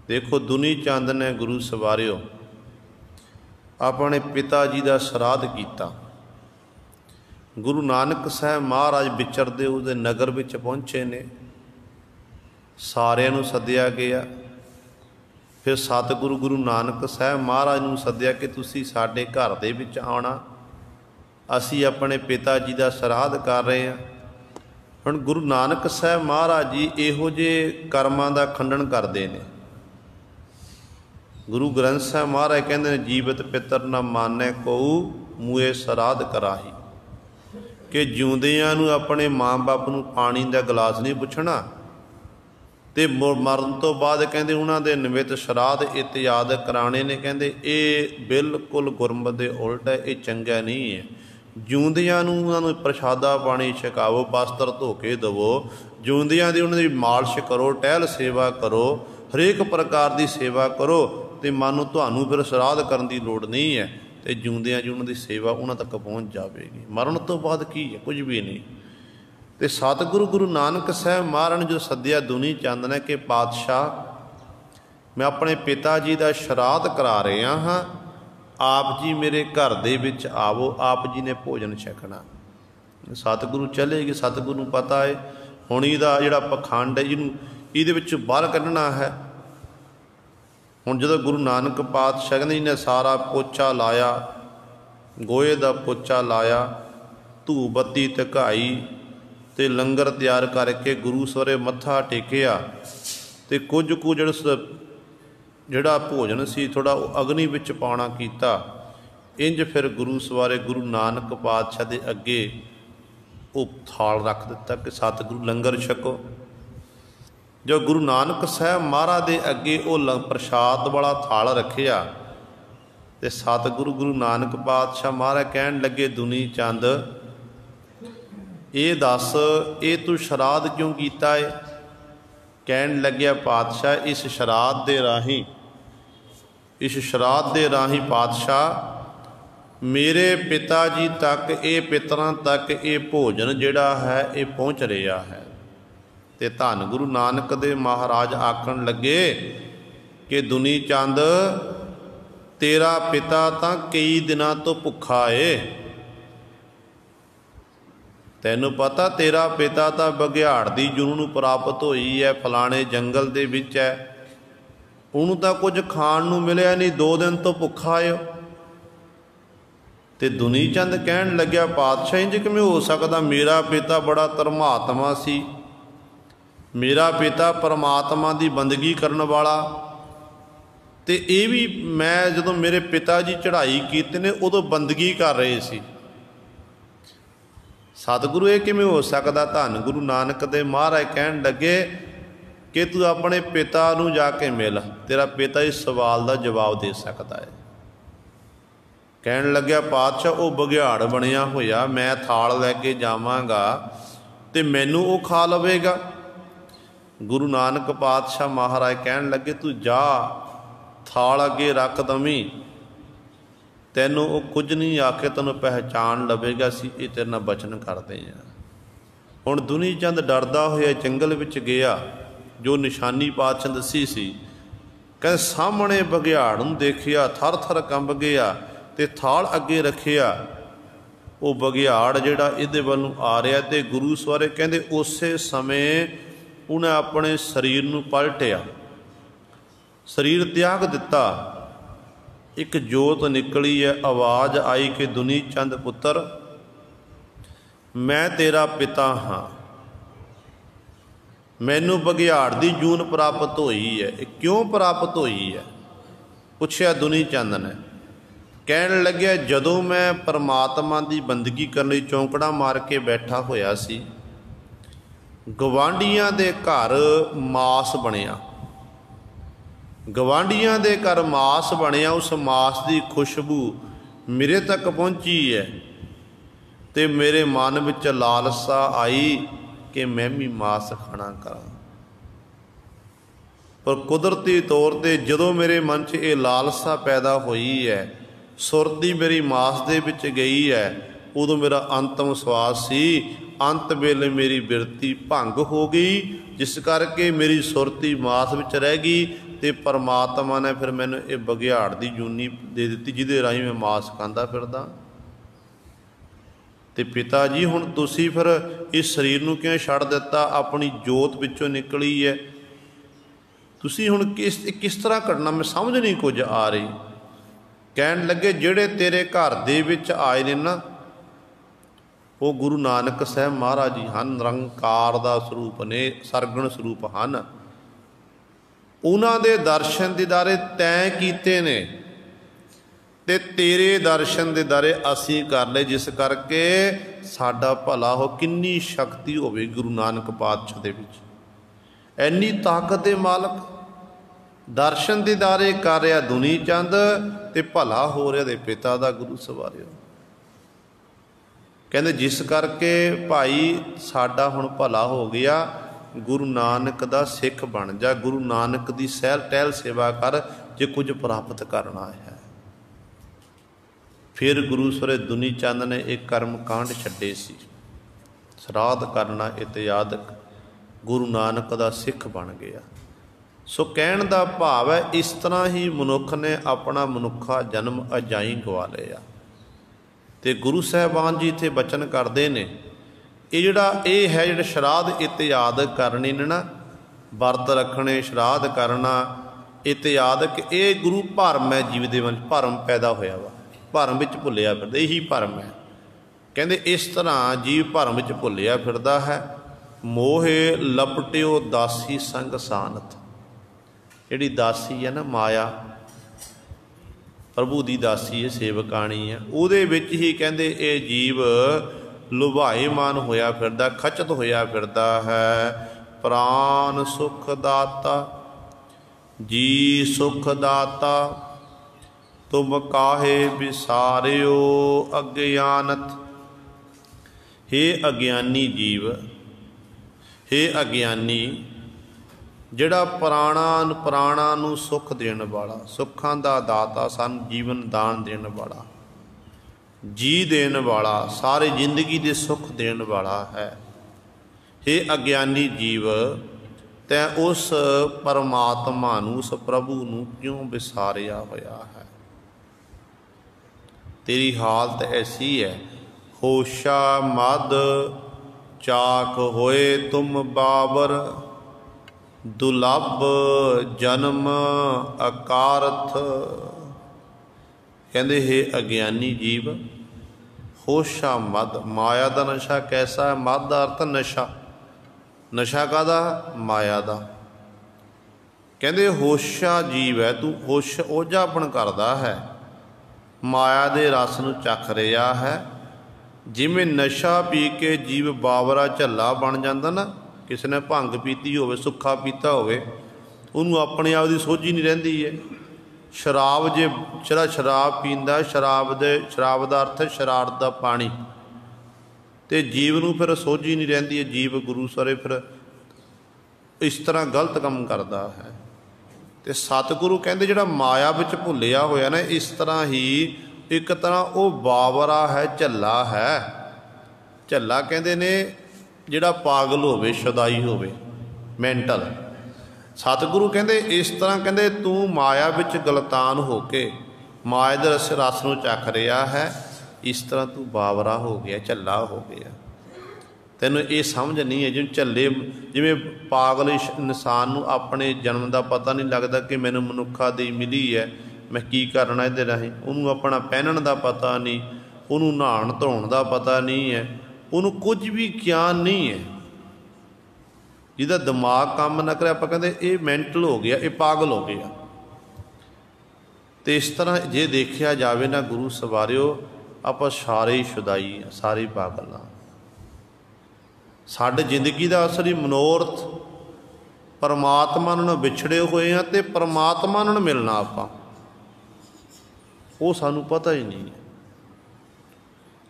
देखो दुनी चंद ने गुरु सवारियो अपने पिता जी का श्राद्ध किया। गुरु नानक साहब महाराज विचरदे उसदे नगर विच पहुँचे ने, सारिਆਂ ਨੂੰ सद्दिया गया। फिर सतगुरु गुरु नानक साहब महाराज ਨੂੰ सद्दिया कि तुसी साडे घर दे विच आउणा, असी अपने पिता जी का श्राद्ध कर रहे हैं। हुण गुरु नानक साहब महाराज जी इहो जिहे कर्मां दा खंडन करते हैं। गुरु ग्रंथ साहब महाराज कहते हैं जीवत पितर न माने कोऊ मूए श्राद्ध कराही, कि जिउंदियां नूं अपने माँ बाप नूं पानी का गिलास नहीं पुछना ते मरण तो बाद कहते उन्हां दे निमित श्राद्ध इत्यादि कराने ने। कहते ये बिल्कुल गुरमत दे उल्ट है, ये चंगा नहीं है। जिउंदियां नूं उन्हां नूं प्रशादा पानी छकावो, वस्त्र धो के दवो, जिउंदियां दी उन्हां दी मालिश करो, टहल सेवा करो, हरेक प्रकार की सेवा करो, तो मानो तुहानूं फिर श्राद्ध करन दी लोड़ नहीं है। तो जिउंदियां जी उन्हां दी सेवा उन्हां तक पहुँच जाएगी। मरण तो बाद की है, कुछ भी नहीं। तो सतगुरु गुरु नानक साहब महाराज ने जो सद्दिया दुनी चंद ने कि पातशाह मैं अपने पिता जी का श्राद्ध करा रहा हाँ, आप जी मेरे घर दे विच आवो, आप जी ने भोजन छकना। सतगुरु चले गए, सतगुरु नूं पता है हुण इहदा जिहड़ा पखंड है इहनूं इहदे विच बाहर कढना है। हुण जदों गुरु नानक पातशाह कहंदे इन्हें सारा पोचा लाया, गोए का पोचा लाया, धूप बत्ती धकाई ते लंगर तैयार करके गुरु सवरे मत्था टेकिया, ते कुछ कु जिहड़ा भोजन सी थोड़ा अग्नि विच पाउणा कीता। इंज फिर गुरु सवारे गुरु नानक पातशाह दे अगे वो थाल रख दिता कि सतगुरु लंगर छको। जो गुरु नानक साहब महाराज दे अगे वो प्रसाद वाला थाल रखिया ते सतगुरु गुरु नानक पातशाह महाराज कहन लगे दुनी चंद ये दस ये तू श्राद्ध क्यों कीता है। कहन लग्या पातशाह इस श्राद्ध दे राही पातशाह मेरे पिता जी तक ये पितरां तक ये भोजन जिहड़ा है ये पहुँच रहा है। ते धन गुरु नानक दे महाराज आखण लगे कि दुनी चंद तेरा पिता तां कई दिनां तो भुखा है। तैनूं पता तेरा पिता तां बघियाड़ दी जून नूं प्राप्त होई है, फलाणे जंगल दे विच है, उहनूं तां कुछ खाण नूं मिलिया नहीं, 2 दिन तो भुखा है। ते दुनी चंद कहण लग्या पातशाह इंज किवें हो सकदा, मेरा पिता बड़ा धर्मात्मा सी, मेरा पिता परमात्मा की बंदगी करन वाला, ते ये भी मैं जदों मेरे पिता जी चढ़ाई कीते ने उदों बंदगी कर रहे सी। सतगुरु ये किवें हो सकदा। धन गुरु नानक दे महाराज कहण लगे कि तू अपने पिता नूं जाके मिल, तेरा पिता इस सवाल का जवाब दे सकता है। कहण लग्या पातशाह वो बघियाड़ बनिया होया, मैं थाल लैके जावांगा ते मैनू वो खा लवेगा। गुरु नानक पातशाह महाराज कहण लगे तू जा थाल अगे रख दवी, तैनू वो कुछ नहीं आके तेनों पहचान लवेगा, असीं ये तेरे नाल बचन करते हैं। हुण दुनी चंद डरदा होया जंगल विच गया, जो निशानी पातशाह दसी सी, कहते सामने बघियाड़ नूं देखिया, थर थर कंब गया ते थाल अगे रखिया। वो बघियाड़ जिहड़ा इहदे वल्लों आ रहा ते गुरु सवारे कहंदे उसे समय उन्हें अपने शरीर नूं पलटिया, शरीर त्याग दिता, एक जोत निकली है, आवाज़ आई कि दुनी चंद पुत्र मैं तेरा पिता हाँ, मैनू बघियाड़ दी जून प्राप्त होई है। क्यों प्राप्त होई है पुछया दुनी चंद ने। कहण लग्या जदों मैं परमात्मा की बंदगी करने चौंकड़ा मार के बैठा होया सी, गवांढियां दे घर मास बनिया, गवांढियां दे घर मास बनिया, उस मास की खुशबू मेरे तक पहुँची है ते मेरे मन विच लालसा आई कि मैं भी मास खाना करा। पर कुदरती तौर पर जदों मेरे मन च ये लालसा पैदा हुई है, सुरती मेरी मास दे विच गई है, उदों मेरा अंतम श्वास सी, अंत वेले मेरी बिरती भंग हो गई, जिस करके मेरी सुरती मास विच रह गई। तो परमात्मा ने फिर मैनू ये बघियाड़ की जूनी दे दी, जिहदे राही मैं मास खांदा फिरदा। तो पिता जी हुण तुसीं फिर इस शरीर नूं क्यों छड्ड दिता? अपनी जोत विचों निकली है, तुसीं हुण किस तरह करना? मैं समझ नहीं कुछ आ रही। कहण लगे जिहड़े तेरे घर दे विच आए ने ना, वो गुरु नानक साहब महाराज जी हन, निरंकार दा स्वरूप ने, सरगण स्वरूप हन। उन्हां दे दर्शन दीदारे तैं कीते ने ते तेरे दर्शन दीदारे असीं कर ले, जिस करके साडा भला हो। किन्नी शक्ति होवे गुरु नानक पातशाह दे विच, ऐनी ताकत दे मालक। दर्शन दीदारे कर रहा दुनी चंद ते भला हो रहा दे पिता दा गुरु सवारियो। कहते जिस करके भाई साडा हुण भला हो गया, गुरु नानक दा सिख बन जा, गुरु नानक दी सहल टहल सेवा कर, जे कुछ प्राप्त करना है। फिर गुरु सरे दुनी चंद ने एक कर्म कांड छड्डे सी, श्राद्ध करना इत्यादक, गुरु नानक दा सिख बन गया। सो कहण दा भाव है, इस तरह ही मनुख ने अपना मनुखा जन्म अजाई गवा लिया। तो गुरु साहबान जी इत्थे बचन करते हैं, ये जिहड़ा ये है जिहड़े श्राद्ध इत्यादक करने ने ना, वर्त रखने, श्राद्ध करना इत्यादक, ये गुरु भरम है। जीव दे मन भरम पैदा होया वा, भरम विच भुलिया फिरदा, यही भरम है। कहते इस तरह जीव भरम विच भुलिया फिरदा है। मोहे लपटियो दासी संग सानत, जिहड़ी दासी है ना माया, प्रभु की दासी है, सेवकाणी है, उहदे विच ही कहते ये जीव लुभाएमान होया फिरदा, खचत होया फिरदा है। प्राण सुख दाता जी सुख दाता, तुम काहे विसारियो अज्ञानत। हे अज्ञानी जीव, हे अज्ञानी, जिहड़ा प्राणा नूं सुख देण वाला, सुखां दा दाता, सानूं जीवन दान देण वाला, जी देण वाला, सारी जिंदगी दे सुख देण वाला है। हे अज्ञानी जीव, तैं उस परमात्मा नूं, उस प्रभु नूं क्यों विसारिया होया है? तेरी हालत ऐसी है। होशा मद चाक होए तुम बाबर, दुलभ जन्म अकारथ। कहते हे अज्ञानी जीव, होशा मद, माया का नशा कैसा है? मद का अर्थ नशा, नशा कादा? माया का। कहते होशा जीव है, तू होश ओझापन करदा है, माया दे रस नूं चख रहा है। जिमें नशा पी के जीव बावरा झल्ला बन जाता ना, किसी ने भंग पीती होवे, सुक्खा पीता होवे, उन्होंने अपने आप की सोझी नहीं रहिंदी है। शराब जे जिहड़ा शराब पींदा, शराब का अर्थ है शरारत का पानी, तो जीव नूं फिर सोझी नहीं रहिंदी है। जीव गुरु सरे फिर इस तरह गलत काम करता है। तो सतगुरु कहते जिहड़ा माया विच भुलिया होया ना, इस तरह ही एक तरह वो बावरा है, झल्ला है। झल्ला कहते ने जिहड़ा पागल होवे, शदाई होवे, मैंटल। सतगुरु कहते इस तरह, कहते तू माया विच गलतान होके माया दे रस नूं चख रहा है, इस तरह तू बावरा हो गया, झल्ला हो गया। तैनूं ये समझ नहीं है, जिवें झल्ले, जिवें पागल इंसान नूं अपने जन्म का पता नहीं लगता कि मैनूं मनुखा दी मिली है, मैं की करना इहदे राहीं। उन्होंने अपना पहनण का पता नहीं, उन्होंने नहाण धोण का पता नहीं है, उन्होंने कुछ भी ज्ञान नहीं है। जिहदा दिमाग काम ना करे, आपां कहंदे ये मैंटल हो गया, ये पागल हो गया। तो इस तरह जे देखा जाए ना गुरु सवारियो, आपां सारे ही शुदाई हैं, सारे ही पागल हाँ। साडे जिंदगी का असली मनोरथ परमात्मा नाल विछड़े हुए हैं, तो परमात्मा नाल मिलना आपां, वो सानू पता ही नहीं है।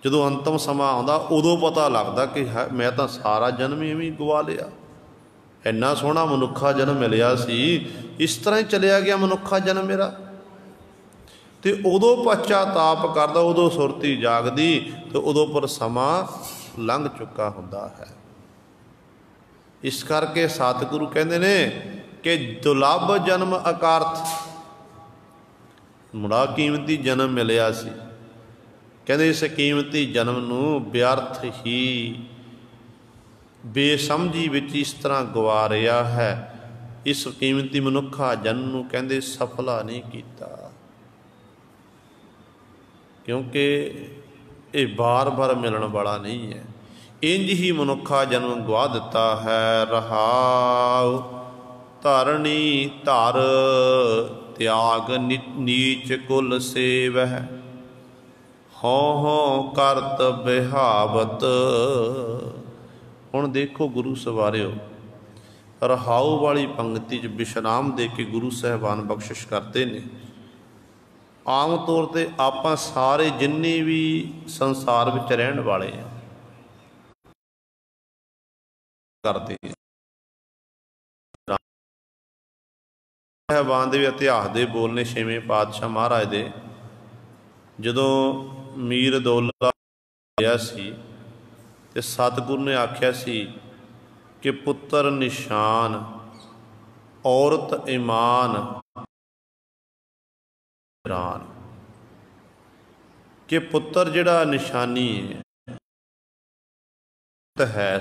जो अंतिम समा आउंदा उदों पता लगता कि मैं तो सारा जन्म इवें गवा लिया। इन्ना सोहना मनुखा जन्म मिलिया सी, इस तरह ही चलिया गया मनुखा जन्म मेरा। ਤੇ ਉਦੋਂ ਪਛਤਾਪ ਕਰਦਾ, ਉਦੋਂ ਸੁਰਤੀ ਜਾਗਦੀ ਤੇ ਉਦੋਂ ਪਰ ਸਮਾਂ ਲੰਘ ਚੁੱਕਾ ਹੁੰਦਾ ਹੈ। ਇਸ ਕਰਕੇ ਸਤਿਗੁਰੂ ਕਹਿੰਦੇ ਨੇ ਕਿ ਦੁਲੱਭ ਜਨਮ ਅਕਾਰਥ, ਬੜਾ ਕੀਮਤੀ ਜਨਮ ਮਿਲਿਆ ਸੀ। ਕਹਿੰਦੇ ਇਸ ਕੀਮਤੀ ਜਨਮ ਨੂੰ ਵਿਅਰਥ ਹੀ ਬੇਸਮਝੀ ਵਿੱਚ ਇਸ ਤਰ੍ਹਾਂ ਗਵਾ ਰਿਹਾ ਹੈ। ਇਸ ਕੀਮਤੀ ਮਨੁੱਖਾ ਜਨਮ ਨੂੰ ਕਹਿੰਦੇ ਸਫਲਾ ਨਹੀਂ ਕੀਤਾ, ਕਿਉਂਕਿ ਇਹ ਬਾਰ-ਬਾਰ ਮਿਲਣ ਵਾਲਾ ਨਹੀਂ ਹੈ। ਇੰਝ ਹੀ ਮਨੁੱਖਾ ਜਨਮ ਗਵਾ ਦਿੱਤਾ ਹੈ। ਰਹਾਉ ਧਰਣੀ ਧਰ ਤਿਆਗ ਨੀਚ ਕੁਲ ਸੇਵਹਿ, ਹਉ ਹਉ ਕਰਤ ਬਿਹਾਵਤ। ਹੁਣ ਦੇਖੋ ਗੁਰੂ ਸਵਾਰਿਓ, ਰਹਾਉ ਵਾਲੀ ਪੰਕਤੀ 'ਚ ਵਿਸ਼ਰਾਮ ਦੇ ਕੇ ਗੁਰੂ ਸਾਹਿਬਾਨ ਬਖਸ਼ਿਸ਼ ਕਰਦੇ ਨੇ। ਆਮ ਤੌਰ 'ਤੇ ਆਪਾਂ ਸਾਰੇ ਜਿੰਨੇ ਵੀ ਸੰਸਾਰ ਵਿੱਚ ਰਹਿਣ ਵਾਲੇ ਆ ਕਰਦੇ ਸਾਹਿਬਾਨ ਦੇ ਵੀ ਇਤਿਹਾਸ ਦੇ ਬੋਲ ਨੇ। ਛੇਵੇਂ ਪਾਤਸ਼ਾਹ ਮਹਾਰਾਜ ਦੇ ਜਦੋਂ ਮੀਰ ਦੌਲਾ ਹੋਇਆ ਸੀ ਤੇ ਸਤਿਗੁਰੂ ਨੇ ਆਖਿਆ ਸੀ ਕਿ ਪੁੱਤਰ ਨਿਸ਼ਾਨ ਔਰਤ ਈਮਾਨ ਰਾਨ, ਕਿ ਪੁੱਤਰ ਜਿਹੜਾ ਨਿਸ਼ਾਨੀ ਹੈ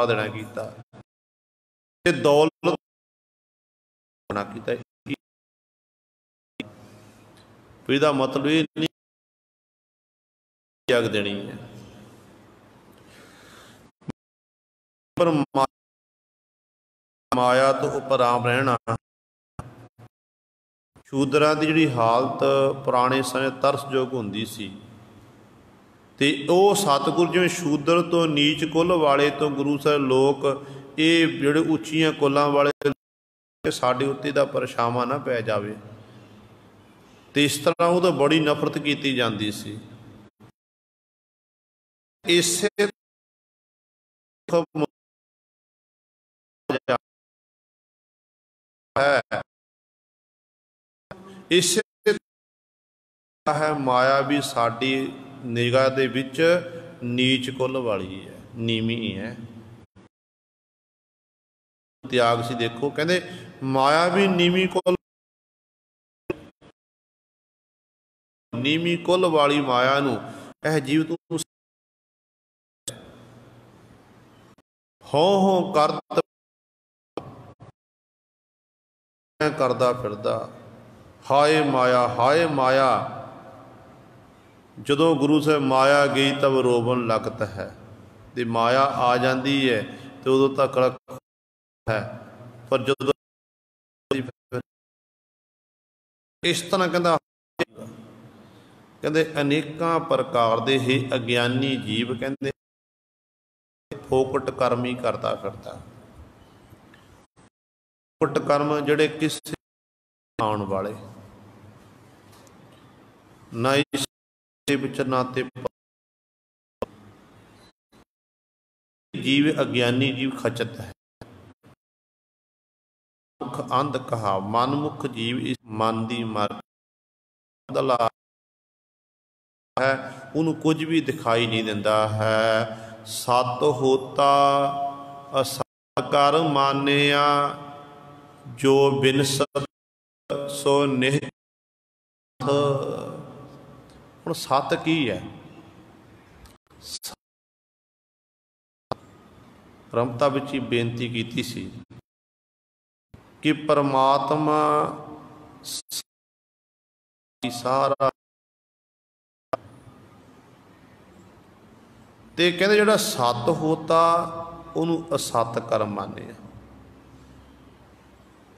ਦੇਣਾ ਕੀਤਾ ਤੇ ਦੌਲਤ ਬਣਾ ਕੀਤਾ। ਇਹਦਾ ਮਤਲਬ ਇਹ ਨਹੀਂ ਜਗ ਦੇਣੀ ਹੈ, ਪਰ ਮਾਇਆ ਤੋਂ ਉਪਰਾਮ ਰਹਿਣਾ। ਸ਼ੂਦਰਾਂ ਦੀ ਜਿਹੜੀ ਹਾਲਤ ਪੁਰਾਣੇ ਸਮੇਂ ਤਰਸਯੋਗ ਹੁੰਦੀ ਸੀ, ਤੇ ਉਹ ਸਤਿਗੁਰੂ ਜਿਵੇਂ ਸ਼ੂਦਰ ਤੋਂ ਨੀਚ ਕੁੱਲ ਵਾਲੇ ਤੋਂ ਗੁਰੂ ਸਾਹਿਬ ਲੋਕ ਇਹ ਜਿਹੜੇ ਉੱਚੀਆਂ ਕੁੱਲਾਂ ਵਾਲੇ ਸਾਡੇ ਉੱਤੇ ਦਾ ਪਰਛਾਵਾਂ ਨਾ ਪੈ ਜਾਵੇ, ਤੇ ਇਸ ਤਰ੍ਹਾਂ ਉਹ ਤਾਂ ਬੜੀ ਨਫ਼ਰਤ ਕੀਤੀ ਜਾਂਦੀ ਸੀ। ਇਸੇ ਇਸੇ ਹੈ ਮਾਇਆ ਵੀ ਸਾਡੀ ਨਿਗਾਹ ਦੇ ਵਿੱਚ ਨੀਚ ਕੁੱਲ ਵਾਲੀ ਹੈ, ਨੀਵੀਂ ਹੈ। ਤਿਆਗ ਸੀ ਦੇਖੋ, ਕਹਿੰਦੇ ਮਾਇਆ ਵੀ ਨੀਵੀਂ ਕੁੱਲ ਵਾਲੀ ਮਾਇਆ ਨੂੰ ਇਹ ਜੀਵ ਤੂੰ ਹੋ ਕਰਦਾ ਫਿਰਦਾ। ਹਾਏ ਮਾਇਆ, ਹਾਏ ਮਾਇਆ। ਜਦੋਂ ਗੁਰੂ ਸਾਹਿਬ ਮਾਇਆ ਗਈ ਤਬ ਰੋਵਣ ਲੱਗਤ ਹੈ, ਤੇ ਮਾਇਆ ਆ ਜਾਂਦੀ ਹੈ ਤੇ ਉਦੋਂ ਤੱਕ ਹੈ, ਪਰ ਜਦੋਂ ਇਸ ਤਰ੍ਹਾਂ ਕਹਿੰਦੇ ਅਨੇਕਾਂ ਪ੍ਰਕਾਰ ਦੇ ਹੀ ਅਗਿਆਨੀ ਜੀਵ ਕਹਿੰਦੇ ਫੋਕਟ ਕਰਮ ਹੀ ਕਰਦਾ ਫਿਰਦਾ। ਫੋਕਟ ਕਰਮ ਜਿਹੜੇ ਕਿਸੇ ਆਉਣ ਵਾਲੇ ਨਾ ਇਸ ਵਿੱਚ ਨਾ ਤੇ ਜੀਵ ਅਗਿਆਨੀ ਜੀਵ ਖਚਤ ਹੈ। ਮੁਖ ਅੰਧ ਕਹਾ ਮਨਮੁਖ ਜੀਵ ਇਸ ਮਨ ਦੀ ਮਰਦਲਾ ਹੈ, ਉਹਨੂੰ ਕੁਝ ਵੀ ਦਿਖਾਈ ਨਹੀਂ ਦਿੰਦਾ ਹੈ। ਸਤ ਹੋਤਾ ਅਸਤ ਕਰ ਮਾਨਿਆ, ਜੋ ਬਿਨਸਤ ਸੋ ਨਿਹ। ਹੁਣ ਸਤ ਕੀ ਹੈ? ਰਮਤਾ ਵਿੱਚ ਹੀ ਬੇਨਤੀ ਕੀਤੀ ਸੀ ਕਿ ਪਰਮਾਤਮਾ ਸਾਰਾ, ਤੇ ਕਹਿੰਦੇ ਜਿਹੜਾ ਸਤ ਹੋਤਾ ਉਹਨੂੰ ਅਸਤ ਕਰ ਮੰਨਿਆ,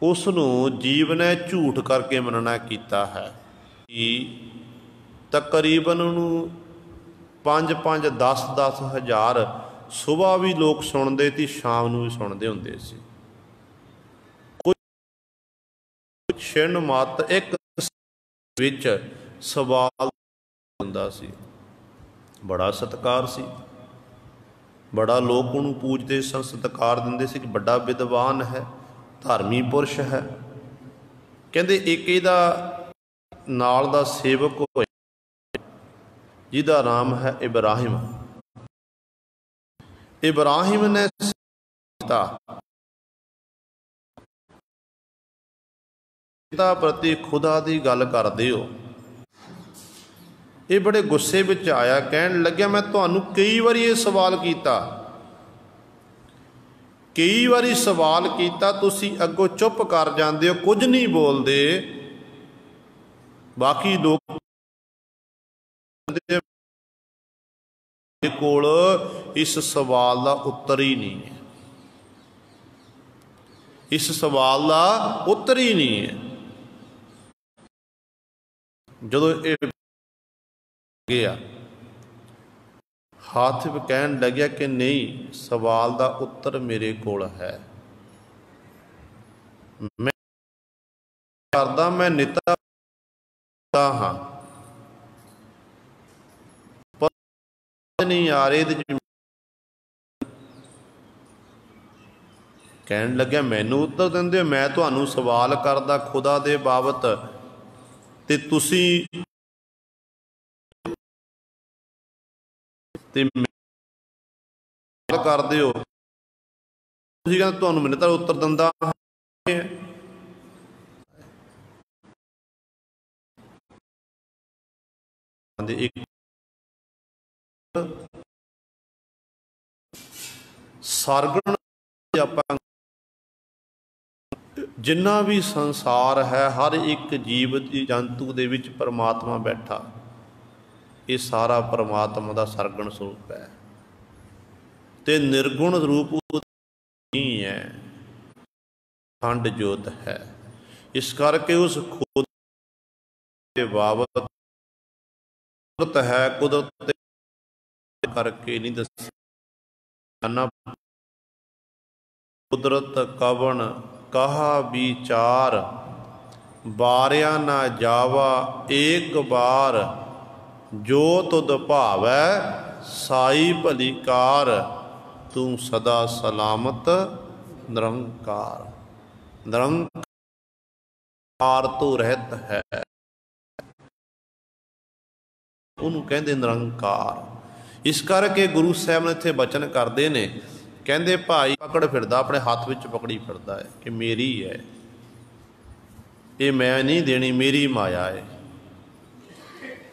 ਉਸ ਨੂੰ ਜੀਵ ਨੇ ਝੂਠ ਕਰਕੇ ਮੰਨਣਾ ਕੀਤਾ ਹੈ। ਕਿ ਤਕਰੀਬਨ ਉਹਨੂੰ 5-5, 10-10 ਹਜ਼ਾਰ ਸੁਬਾਹ ਵੀ ਲੋਕ ਸੁਣਦੇ ਤੇ ਸ਼ਾਮ ਨੂੰ ਵੀ ਸੁਣਦੇ ਹੁੰਦੇ ਸੀ। ਕੁਝ ਛਿਣ ਮਤ ਇੱਕ ਵਿੱਚ ਸਵਾਲ ਹੁੰਦਾ ਸੀ, ਬੜਾ ਸਤਿਕਾਰ ਸੀ, ਬੜਾ ਲੋਕ ਉਹਨੂੰ ਪੂਜਦੇ ਸਨ, ਸਤਿਕਾਰ ਦਿੰਦੇ ਸੀ ਕਿ ਵੱਡਾ ਵਿਦਵਾਨ ਹੈ, ਧਾਰਮੀ ਪੁਰਸ਼ ਹੈ। ਕਹਿੰਦੇ ਇੱਕ ਇਹਦਾ नाल दा सेवक होया जिहदा नाम है इब्राहिम। इब्राहिम ने पिता प्रति खुदा की गल करदे हो। ये बड़े गुस्से विच आया, कहन लग्या मैं तुहानू कई बारी ये सवाल किया, कई बारी सवाल किया, तुसी अगों चुप कर जाते हो, कुछ नहीं बोलते। बाकी लोग कोल इस सवाल का उत्तर ही नहीं है, इस सवाल का उत्तर ही नहीं है। जदों गया हाथ में कहन लग्या कि नहीं, सवाल का उत्तर मेरे कोल है, मैं करदा, मैं निता हाँ, नहीं आ रहे। कहन लग्या मैनू उत्तर देंदे हो, मैं तुहानू सवाल करदा खुदा दे बाबत ते तुसी ते करदे हो, तुसी कहंदे तुहानू मैनू तां उत्तर दिंदा। सरगण आपां जिन्ना भी संसार है, हर एक जीव जंतु दे विच परमात्मा बैठा, ये सारा परमात्मा का सरगण स्वरूप है, ते निर्गुण रूप नहीं है, खंड जोत है। इस करके उस खुद के बाबत है, कुदरत करके नहीं दस्या। कुदरत कवन कहा विचार, बारिया ना जावा एक बार, जो तुद भावै साई भलीकार, तू सदा सलामत निरंकार। निरंकार तो रहत है, उन्होंने कहते निरंकार। इस करके गुरु साहब ने इत्थे बचन करते हैं, कहते भाई पकड़ फिरदा, अपने हाथ में पकड़ी फिरदा है कि मेरी है, ये मैं नहीं देनी, मेरी माया है।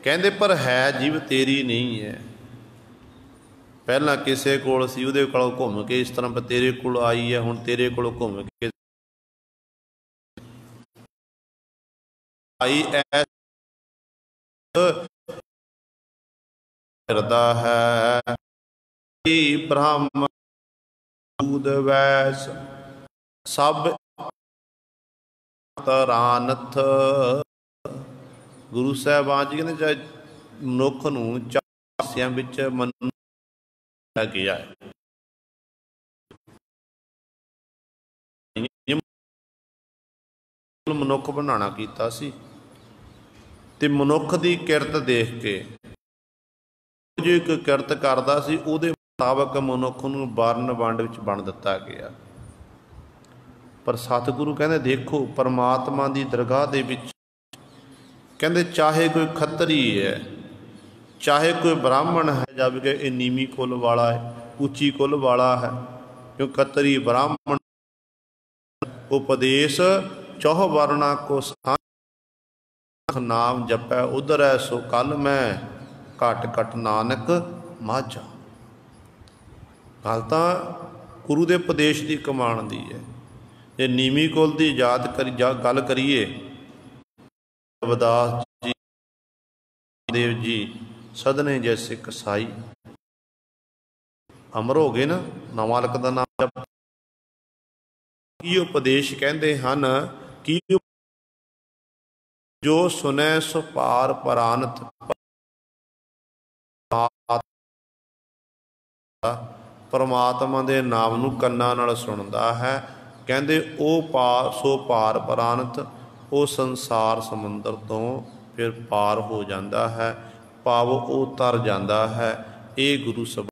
कहते पर है जीव तेरी नहीं है। पहला किसी कोल सी, उहदे कोलों घूम के इस तरह तेरे कोल आई है, हुण तेरे कोलों घूम के आई फिरदा है। ब्रह्म वैस सब तरानथ। गुरु साहबान जी कहते चाहे मनुख नूं चार हिस्सियां विच मन्निया गया है। मनुख बनाना कीता सी ते मनुख दी किरत देख के जो एक किरत करदा सी, उहदे मुताबक मनुख नूं वर्ण वंड विच बण दिता गया। पर सतगुरु कहते देखो परमात्मा की दरगाह दे विच कहते चाहे कोई खत्तरी है, चाहे कोई ब्राह्मण है, जब कि ये नीवी कुल वाला है, ऊंची कुल वाला है, क्यों खत्तरी ब्राह्मण उपदेश चौह वर्णा को नाम जपै उधर है सो कल मैं, घट घट नानक माझा। गल तो गुरु के उपदेश की कमान दी है। जे नीवी कुल की याद करी गल करिए, रविदास जी देव जी सदने जैसे कसाई अमर हो गए ना, नामालक का नाम जप। की उपदेश कहते हैं कि जो सुनै सो पार परानत, परमात्मा के नाम नूं कन्नां नाल सुनदा है। कहते सो पार परानत, वो संसार समुंदर तो फिर पार हो जाता है, भाव वो तर जाता है। ये गुरु सब